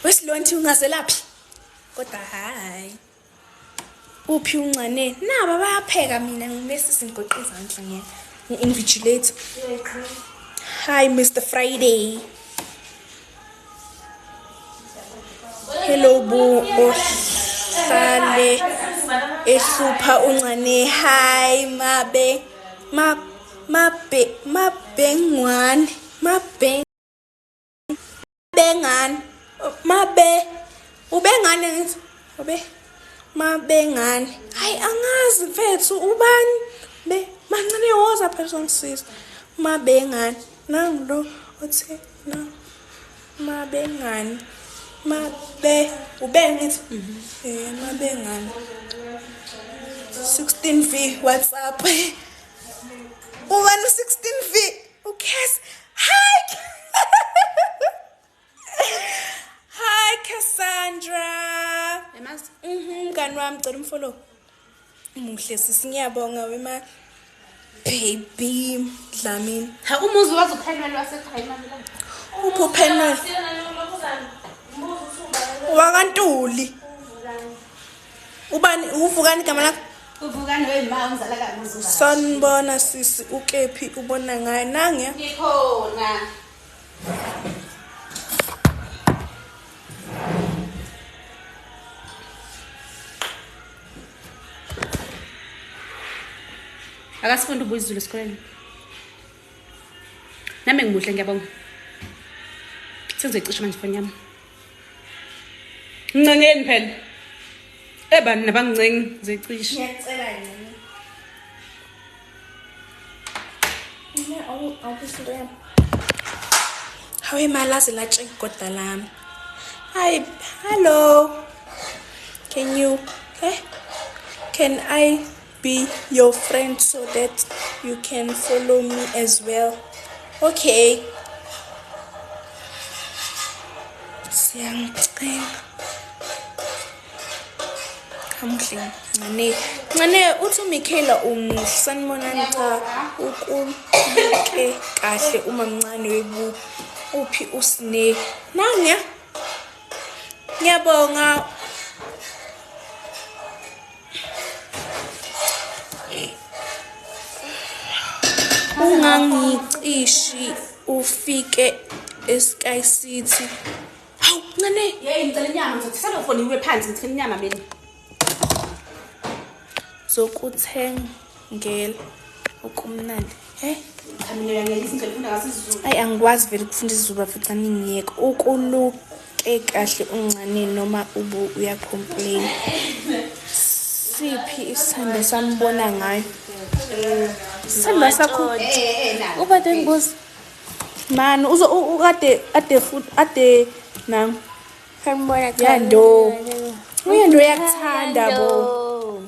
Wesilonthi ungazelaphi? Kodwa hayi. Uphi uncane? Naba bayapheka mina ngimesi singoqa izandla ngi-invigilate. Hi Mr. Friday. Hello bu ohlale ehlupha uncane. Hi mabengane. Hayi angazi mfethu ubani be mancane woza person sis mabengane nangulo othe na mabengane ubengithi mabengane 16V WhatsApp ubani 16V ukhes. Hi Cassandra. Mngani wami cela umfollow. Muhle sisi ngiyabonga wema baby Dlamini. Ha umuzi wazi uPenwell wasekhaya imali la. Upho Penwell. Wakantuli. Ubani uvukani igama lakho? Uvukani wema ungizala kamuzi. Sanibona sisi ukephi ubona ngaye nange. Ngikhona. Akasifunda ubuZulu esikoleni. Nami ngimuhle ngiyabonga. Sengizoyicisha manje ifoni yami. Ngincengeni phela. Ebani nabangincengi ngizoyicisha. Ngiyacela yini? Awukusileyo. Hawe malazi la check kodwa lami. Hi, hello. Can I be your friend so that you can follow me as well? Okay. Siyangicela. Kamuhle ncane uthi uMichaela umuhle sanibonani cha ukubike kahle uma mncane webu uphi usne nanya ngiyabonga ungangicishi ufike eSky City. Hawu ngane Yey ngicela inyama ngizothatha phone iwe phansi ngicela inyama mina. Zokuthengela okumnandi. Mina uyangiyelisa indlela ufunda ngaso isiZulu. Ayi angikwazi vele ukufunda isiZulu futhi ngiyeka ukuluke kahle uncane noma uyacomplain. Siphi isithando sambona ngayo? Sithando sakho uba dengozi man ukade nang Sambona yando uyando yakuthanda bo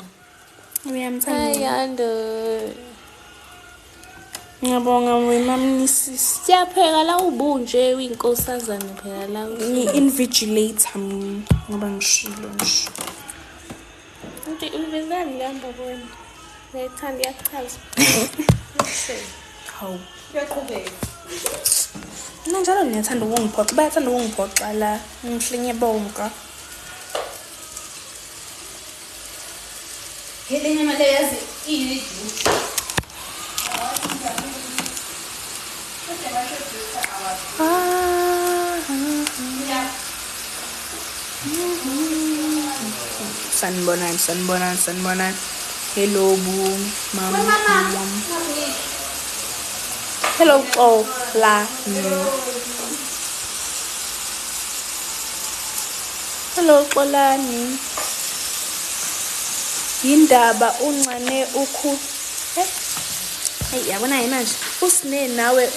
uyamthanda Yando. ngiyabonga wemamnisisi Siyapheka la ubunje uyinkosazana phela la. ngi-invigilator ngoba ngishilo nje Uvezani lamba bona. Ngiyithanda iyachaza. hawu Uyaqhubeka. mina njalo niyathanda ukungiphoxa bayathanda ukungiphoxa la ngihlenye bonka Hele inyama le yazi iyidu. sanibonani hello bu mama hello la hello xolani yindaba uncane hey yabona manje usine nawe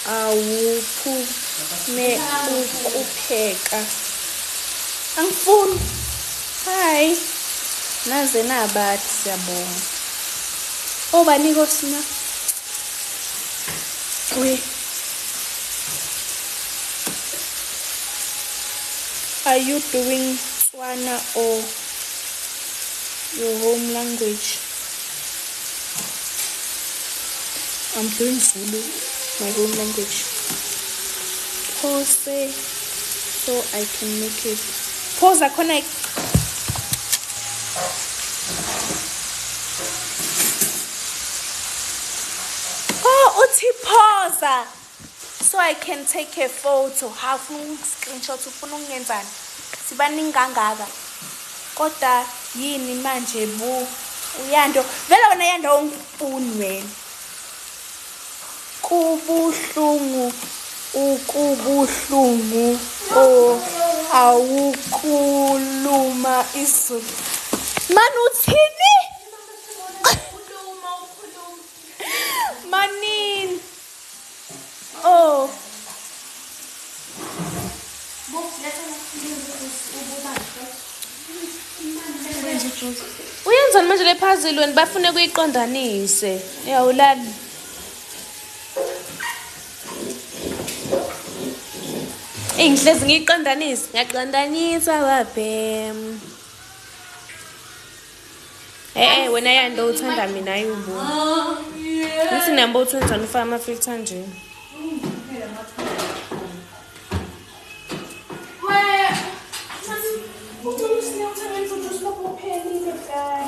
awuphume ukupheka angifuni hi naze nabathi siyabonga obaniko sina are you doing Tswana or your home language? I'm doing Zulu, my home language. Pause so I can make it. Pause connect. Oh, uthi pause so I can take a photo. Half screenshot ufuna ukungenzani? Sibaningi kangaka. Kodwa yini manje bu uyando vele wena yando ungifuni wena. Kubuhlungu ukubuhlungu awukuluma izulu mani uthini manini uyenzani manje le puzzle wena bafune kuyiqondanise yawulali Engihlezi ngiqondanisa ngiyaqondanisa wabhem wena yando uthanda mina ayubo ngithi namba uthwenza ufaka ama filter nje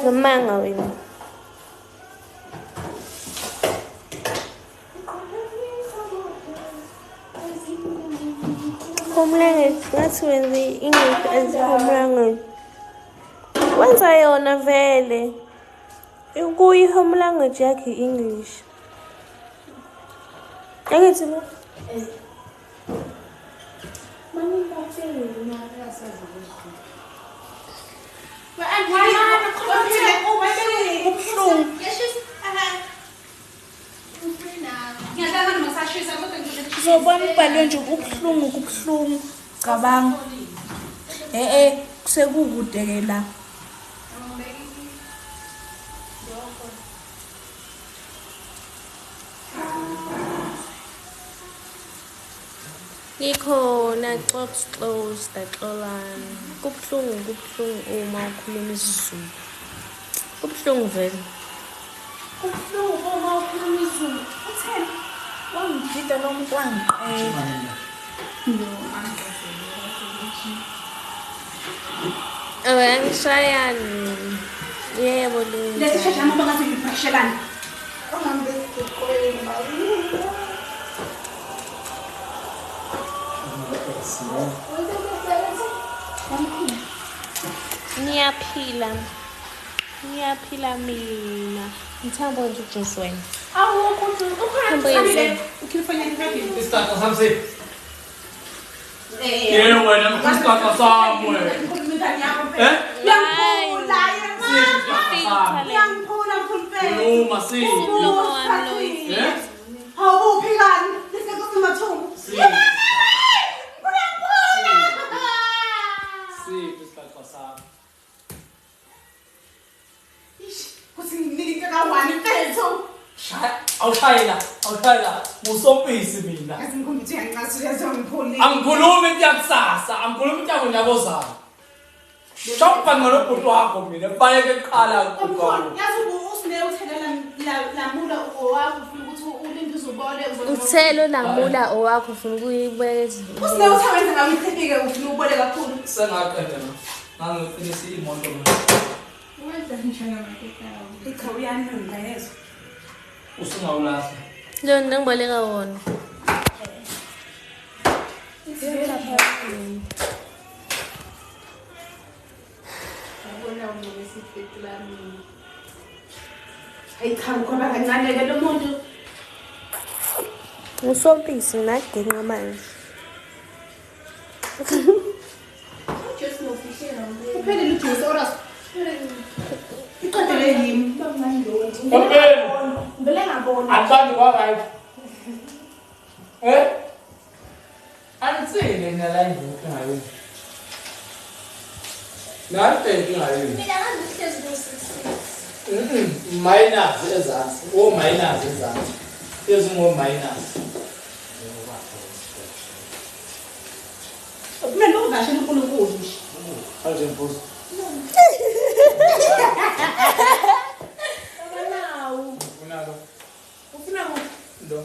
Ngamanga wena home language, that's when the English as home language. Once I on a vele, you go home language yaki English. I get to know. Zobona ubhalwe nje kubuhlungu cabanga sekukude ke la Ngikhona close daxolana kubuhlungu uma ukhuluma isiZulu kubuhlungu vele kubuhlungu uma ukhuluma isiZulu utheni Wangigida nomuntu wangiqeda. Angishayani. Yebo Lungi. Lesi sheshe ama bangathi ngibhashelana. Uhambe esikoleni babu. Ngiyaphila mina. Ngithanda nje uJesu wena. Awukho ukhona ukhifanyana kabi. Isithatha sami siphi? Yena wena isithatha sami wena. Ngiyaphula mfulufeni. Noma siphi? Awubuphi kani? Lisekho simathumbu. Siphi isithatha sami? Kuthi nginika kawani mfethu. Awushayela. Musompisi mina. Yazi ngikuthi uyanqasa uyazongiphulisa. Angikhulumi into yakusasa, angikhulumi into yangonyaka ozayo. Shopha ngalobhuti wakho mina, bayeke kuqala ubhuti wakho. Yazi usine uthelela lamula owakho ufuna ukuthi ulinde uzubone Uthelo lamula owakho ufuna ukuyibeza. usine uthawenza ngawe ichipike ufuna ubone kakhulu. Sengaqeda na. Nangifinisa imoto mina. Wenza njani ngakhona? Ichawu yanunga yezo. Usungawulahla. Lo ngiboleka wona. Hayi cha ukhona kancane ke lo muntu. Usompisi nagenga manje. Uphele ujuice oras. Iqedele yimi. Vele ngabona. Angiqondi kwa-right. Angisile mina la indlu engayini. Nanteke engayini. Minus ezansi. Minus ezansi. Phezulu ngo-minus. Kumele ukuvashela uNkulunkulu nje. Kanje mbuzo. Ufunalo. Ufuna ukuthi Ndo.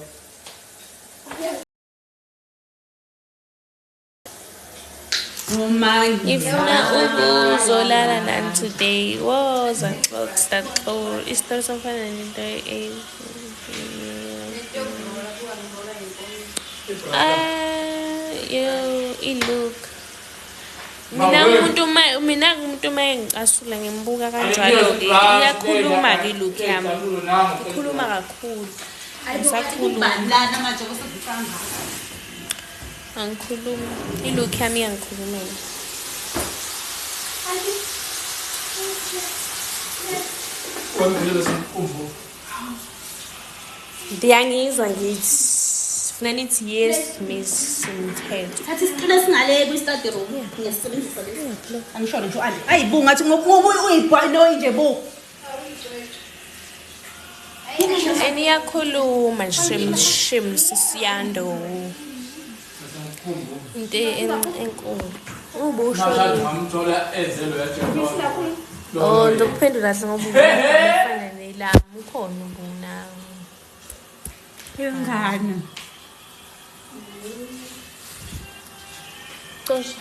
Ngifuna ukuzolala nani today. Zaxoxa isitori somfana nento i-look. Mina umuntu uma engicasula ngimbuka kanjalo-ke iyakhuluma-ke i-look yami. Ikhuluma kakhulu. Ngisakhuluma. Angikhulumi. I-look yami iyangikhulumela. Ngiyangizwa ngithi. Funa nithi yes Miss Mthetho. Thatha isitulo esingale kwi-study room. Ngiyasebenzisa lesi. Angisho nje u-Ali. Ayibu ngathi ngoba uyibhoyi no nje bu. Eniyakhuluma shim sisiyando. Into enkulu. Ubusho. Ngamthola ezelo yatshela. Oh, ndokuphendula kahle ngoba ufana nelami ukhona ubuna. Yengane. Tosha.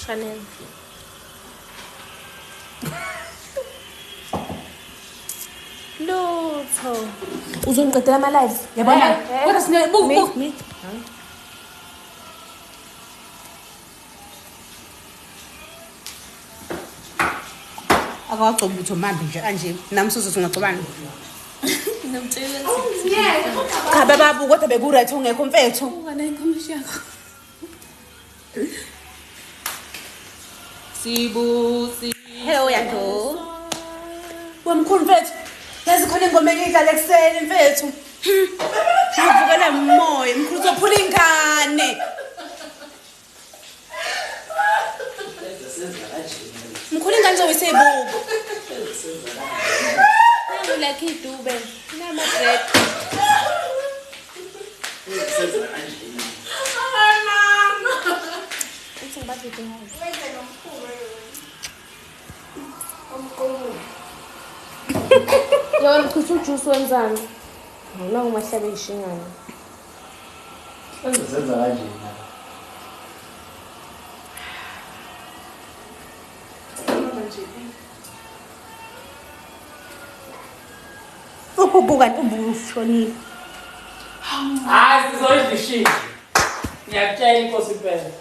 Chanel. Lutho. Uzongiqedela ama live. Yabona? Kodwa sine buku. Akawagcoba utho mambi nje kanje nami sizothi ungagcobana. Cha babu kodwa beku-right ungekho mfethu. Ungana inkomishi yakho. Sibusi. Hello yanto. Wamkhulu mfethu. Yazi khona ingoma engidlala ekseni mfethu. Ngivukela umoya, mkhulu uzophula ingane. Mkhulu ingane zoyisebuko. Like idube. Nama bread. Yona kuthi ujuice wenzani? Noma umahlabe ishingana. Senza kanje. Ububuka ubushonile. Hayi sizoyidishini. Ngiyakutshela inkosi impela.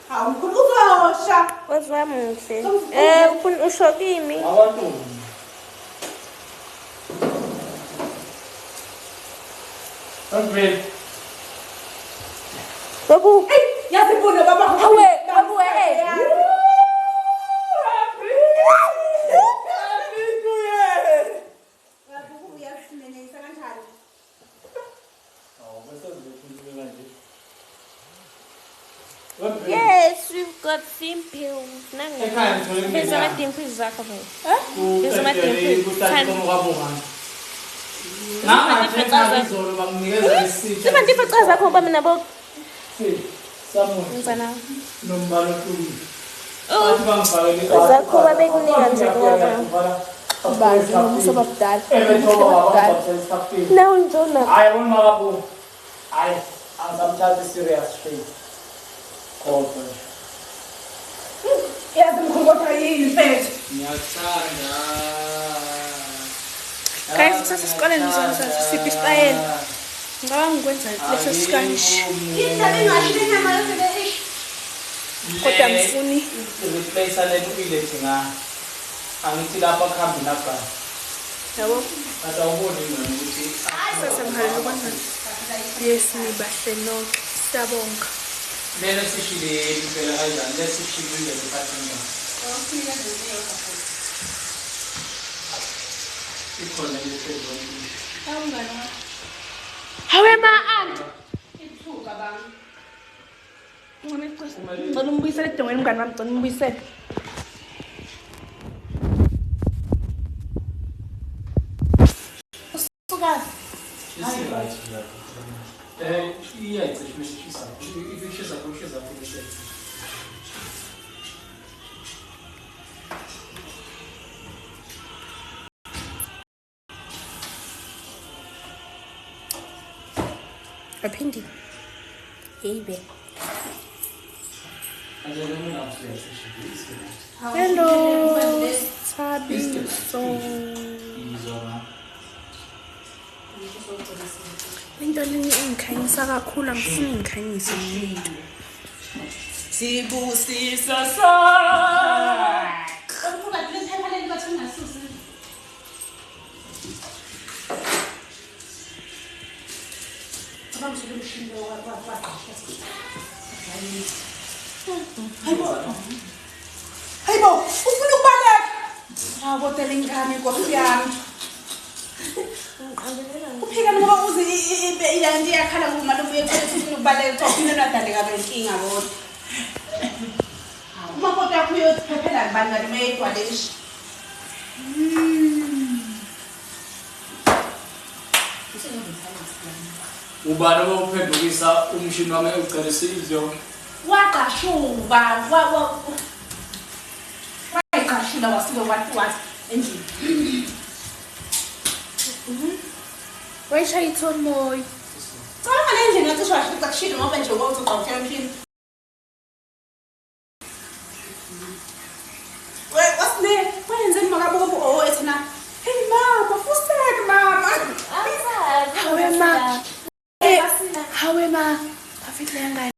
Hawu mkhulu uzosha. Wazamuhle. Ufuna usho kimi? Abantu. Andrew. Babu. Yazibona baba. Awe, babu hey. Yes, we've got dimples. Here's my dimples, Zachary. Here's my dimples. Sima dimples zakho ba mina bo. Ngizana. Oh. Zakho ba bekunika nje ngoba. Bazi nomuso babudala. Now njona. I won't malabu. I am sometimes serious thing. Yazi mkhulu kodwa yini mfethu? Ngiyathanda. Guys, sasa sikoleni nizonisa siphi style. Ngaba ngikwenza leso skanish. Indaba engasho inyama yosebe ish. Kodwa ngifuni replace le ile thina. Angithi lapha khambi lapha. yabo. Kata ubone ukuthi Sasa ngihale ukwenza. Yes, nibahle nonke. Siyabonga. lelo sishile impela kanjani lesishilile lepathina. Ikhona ile phezulu. Hawe ma aunt. Ithuka bang. Ngicela umbuyisele edongweni mngani wami, ngicela umbuyisele. Usuka. Yeah, it's a shisa. If you shisa, shisa. Aphindi. Yebe. Hello. Sabi so. Into leni engikhanyisa kakhulu angifuni ngikhanyise umuntu. Sibusisa sa. Ukuba lephepha leli bathi ngasusi. Abamshilo umshilo waqasha. Hayibo, ufuna ukubaleka? Hawu kodwa lengane Nkosi yami. Uphika ngoba uze ilanti yakhala ngoba malume ethi ufuna ukubaleka uphinde nadaleka benkinga kodwa. Uma kodwa yakho uyotiphephela ngibani ngani mayedwalisha. Ubani obuphendukisa umshini wami ugcwele sidlo. Waqashuba wayiqashula wasilo wathi endlini. Wayishaya ithoni moya. Cama nendlela ngathi washisa kushilo ngoba nje ukuthi uqawuthe umshini. Wasine, wenzeni makabuko ethina. Hey mama, fusek mama. Hawe ma. Hawe ma. Afike ngani?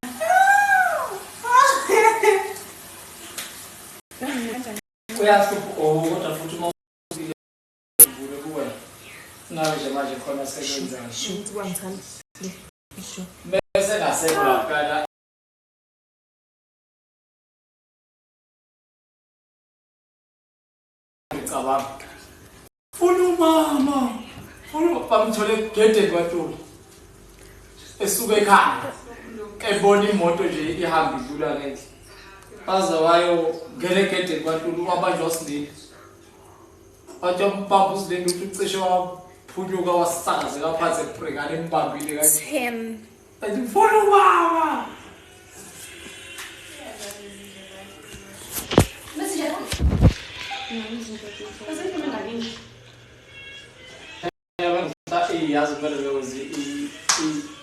Uyahlupha kodwa futhi uma uvule kuwena. Ngabe nje manje khona sekwenzani. Shoot wangithanda. Bese ngasekho lapha. Ngicabanga. Mama. Bamthole egedeni kwaNtuli. Esuka ekhaya. Ebona imoto nje ihamba idlula ngendle. Baza wayo ngene egedeni kwaNtuli wabanjwa uSindile. Bathi umbamba uSindile ukuthi ucishe waphunyuka wasakazeka phansi ebrekani embambile kanje. 10. Athi mfuna mama. Yazi kumele bekwenze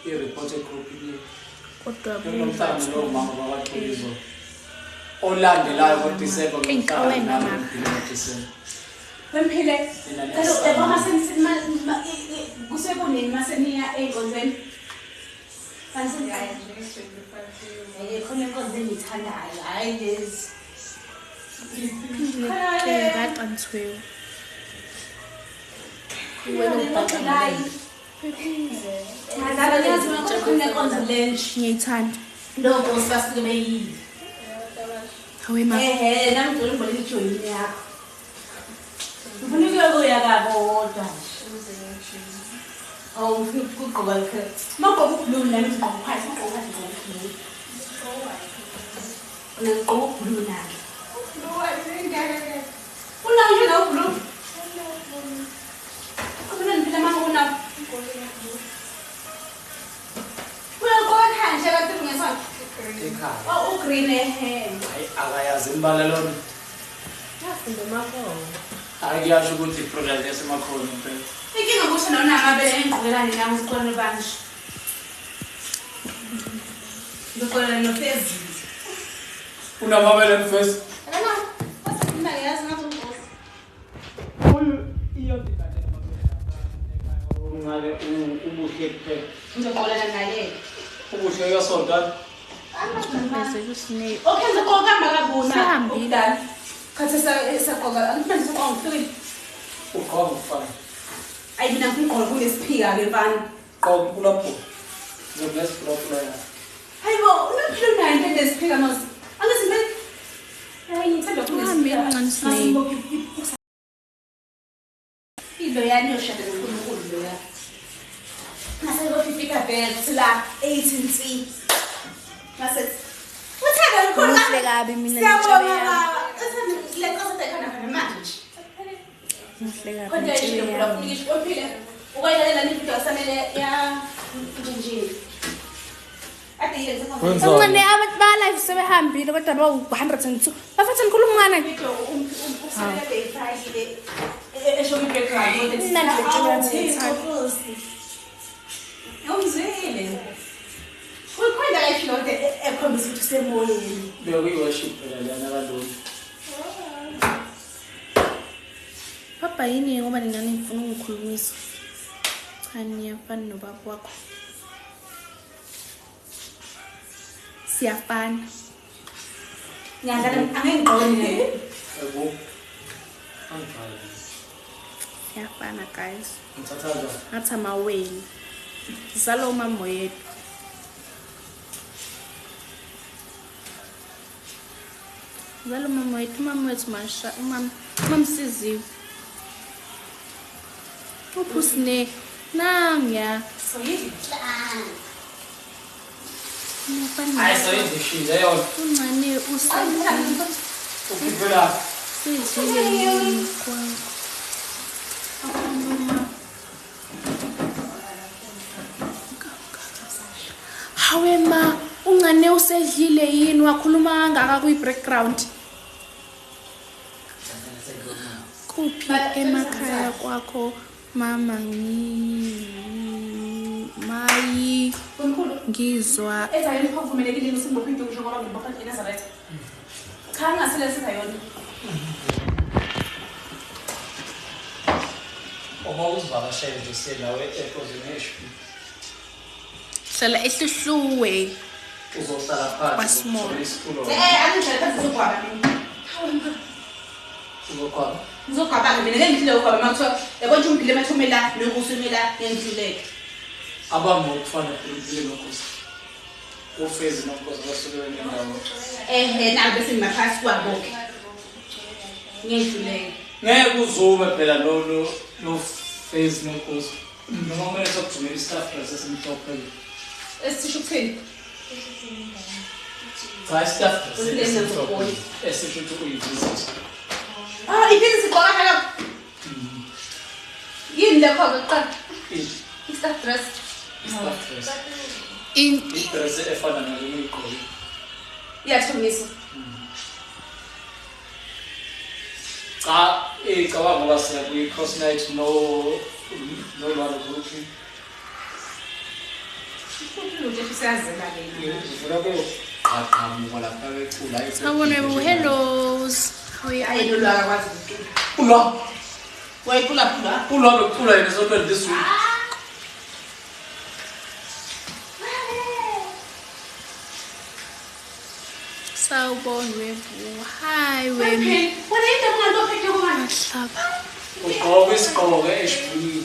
i-report egroup kodwa Kunomhlangano lo mama bakwaXoliso. Olandelayo ngoDisemba ngomhlangano ngoDisemba. Wemphile. Kaloku yabona kusekunini maseniya ey'nkonzweni. Fanele khona inkonzo engiyithandayo, hhayi lezi. ngaqanthweyo ngiyayithanda Ndokosi basuke beyile. hawe ma Nami ngicela umbone ijoyini yakho. Ngifuna ukuyokuya kabodwa. Awu ngifuna ukugqoka lokho. Magqoka ublue nami ngigqoka white, ngigqoka blue. Ngigqoka ublue nami. Unawo nje nawo blue. Kumele ngiphile mama unawo. Uyagqoka kanje kathi ungesona. Ekhaya. Oh, ugreen ehe. Hayi akayazi imbala lona. Akuyasho ukuthi iproduct yasemakhona phela. Inkinga ukuthi nona amabele engiqokelane nawo uqone banje. Ngiqokelane nophezulu. Unamabele mfesi. Yabona, wasekhuluma yazi ngathi unkosi. Iyodikana namabele ngale ubuhle kuphela. Ngizoqokelana naye. Ubuhle uyasonta. bese kusine Okay, ngizogqoka hamba kabuna. Sihambile. Khathi esaqoka, angifuna ngisaqoka ngihlukile. Uqhoma ufana. Ayi mina ngigqoka kunesiphika ke mfana. Qhoma kulapho. Ngizobless kulapho la. Hayibo, unophilo nayo into enesiphika mos. Angisimbe. Hayi ngithanda kunesiphika. Ilo yani yoshada noNkulunkulu lo ya. Ngase ngofika bed la 18C. Ngase uthanda ukhona. Muhle kabi mina Siyabonga. Le nkosi ekhona khona manje. muhle kabi Kodwa ngitshele yini yami. uyafunisha ophile. Ukwayilalela ividiyo asamele ya nje. Ade yenze khona. Uncane abantu ba live sebehambile kodwa ba 102 bafethe inkulungwane Video umsebenza beyifakile esho background ukuthi Mnandi le culo yami ngiyithanda. Yomzile. Kukhona life note ekhombisa ukuthi usemoyeni. Bekuyi-worship phela lana kalona. papa yini ngoba nina ngifuna ungikhulumisa cha niyafana nobaba wakho siyafana Ngiyangala angengqoni. Yebo. Angijwayele. siyafana guys Ngithathaza. ngathi amaweli zalo mama yethu zalo mama wethu masha umamsiziwe uphusine nangya So yini? Hayi soyizishile yona. uncane usedlile Ukuvela. yini kwakho hawe ma ungane usedlile yini wakhuluma kangaka kwi-background kuphi emakhaya kwakho mama mayi Umkhulu. ngizwa Ezayini kuvumelekile ukuthi ngibophe into ngisho ngoba ngibophe eNazaretha. Cha ngasile sizayona. Uma uzivakashele nje siyendawe ePhozemeshu. hlala ehlihluwe Uzohlala phansi. Kwa-small. uzothola isitulo. Angidlala phansi ngizogwaba mina. Uzokhona. Ngizogwaba mina ngengidlile ugwaba makuthiwa yabona ukuthi umgile mathume la nokusume la ngengidluleke. Abami ukufana empilweni nokuthi. Ufezi nokuthi basuke benendawo. Nawe bese ngimaphasi kwabo ke. Ngengidluleke. Ngeke uzume phela lo phase nokuthi. Noma kumele sokujumela istaff sesimhlophe. Esisho ukuthini? Cha istaff Ulena sesimhlophe. ngokubona. Esisho ukuthi uyivisit. Ibhizinisi igqoka phela. Yini lekho kuqala? I-staff dress. Istaff dress. in Idress efana nale uyigqoke. Iyathomisa. Cha icabanga ngoba siya kwi-cross night no lwalo group. Uvula kuyoqaqamuka lapha becula. Sawubona webo, hellos. How are you? Ulwa. Wayicula. Ulwa becula yena sonke this week. Sawubona webo. Hi webo. Mahlaba. Ugqoka isigqoko eShibhini.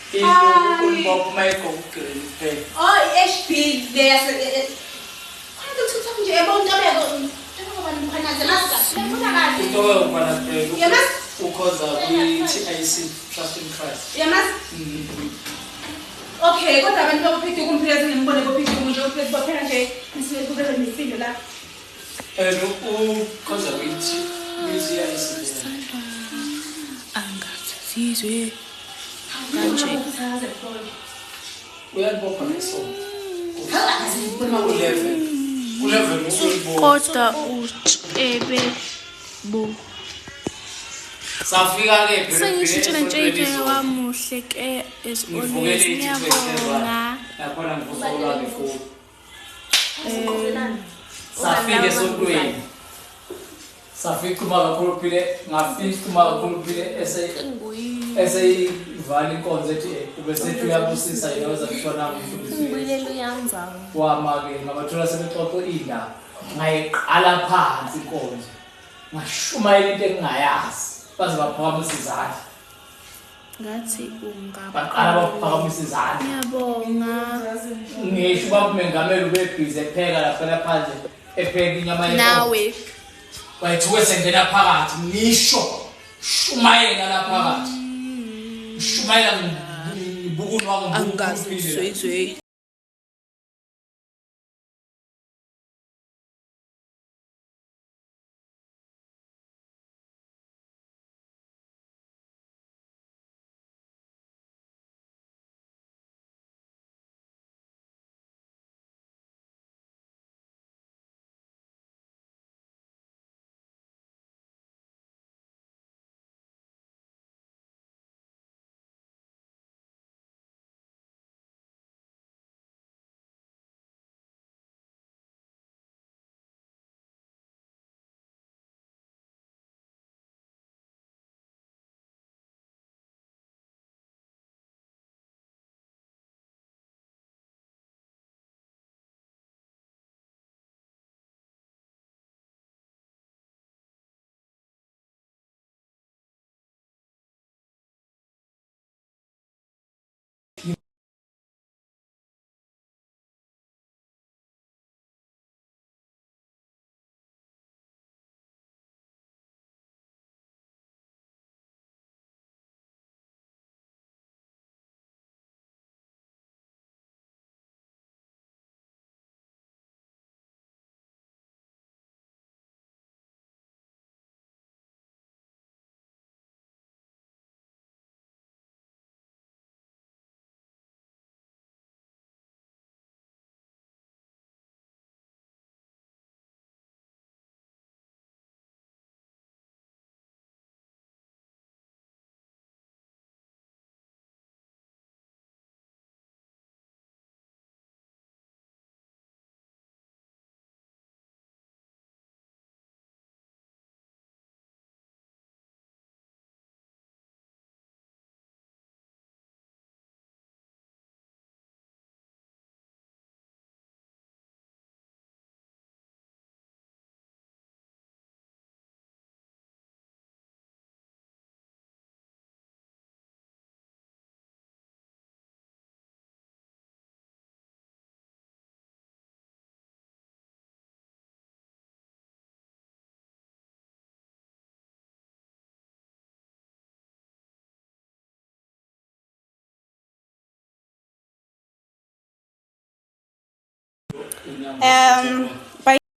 Umbop Michael Green pen. Oh, HP there's Utoka ukwana pen. Ukhoza kwi-TIC Trust in Christ. Okay, kodwa abantu baphethe kumphela ngembone baphethe umuntu ophethe baphela nje kube nesindo la. Ukhoza kwi-TIC. Angasizwe. Kanje. Uyalibopha ngesonto. Ku-11 usuyibo. Kodwa utshebe bo. Safika ke Sengishintshela nje wamuhle ke as always ngiyabonga. Yakhona ngivusola before. Safika esontweni. Safika uma kakhulu phile ngafika uma kakhulu phile eseyivala inkonzo ethi ubesethi uyabusisa yena wezakutshona Uyanza. wama-ke ngabathola sebexoxa iy'ndaba ngayiqala phansi inkonzo ngashumayela into engingayazi baze baphakamisa izandla Ngathi baqala baphakamisa izandla ngiyabonga. ngisho ubabumengameli ubebhizi epheka laphela phandle epheka inyama Nawe wayethuke sengena phakathi ngisho shumayela la phakathi shumayela ngibukuno wako angazizwe.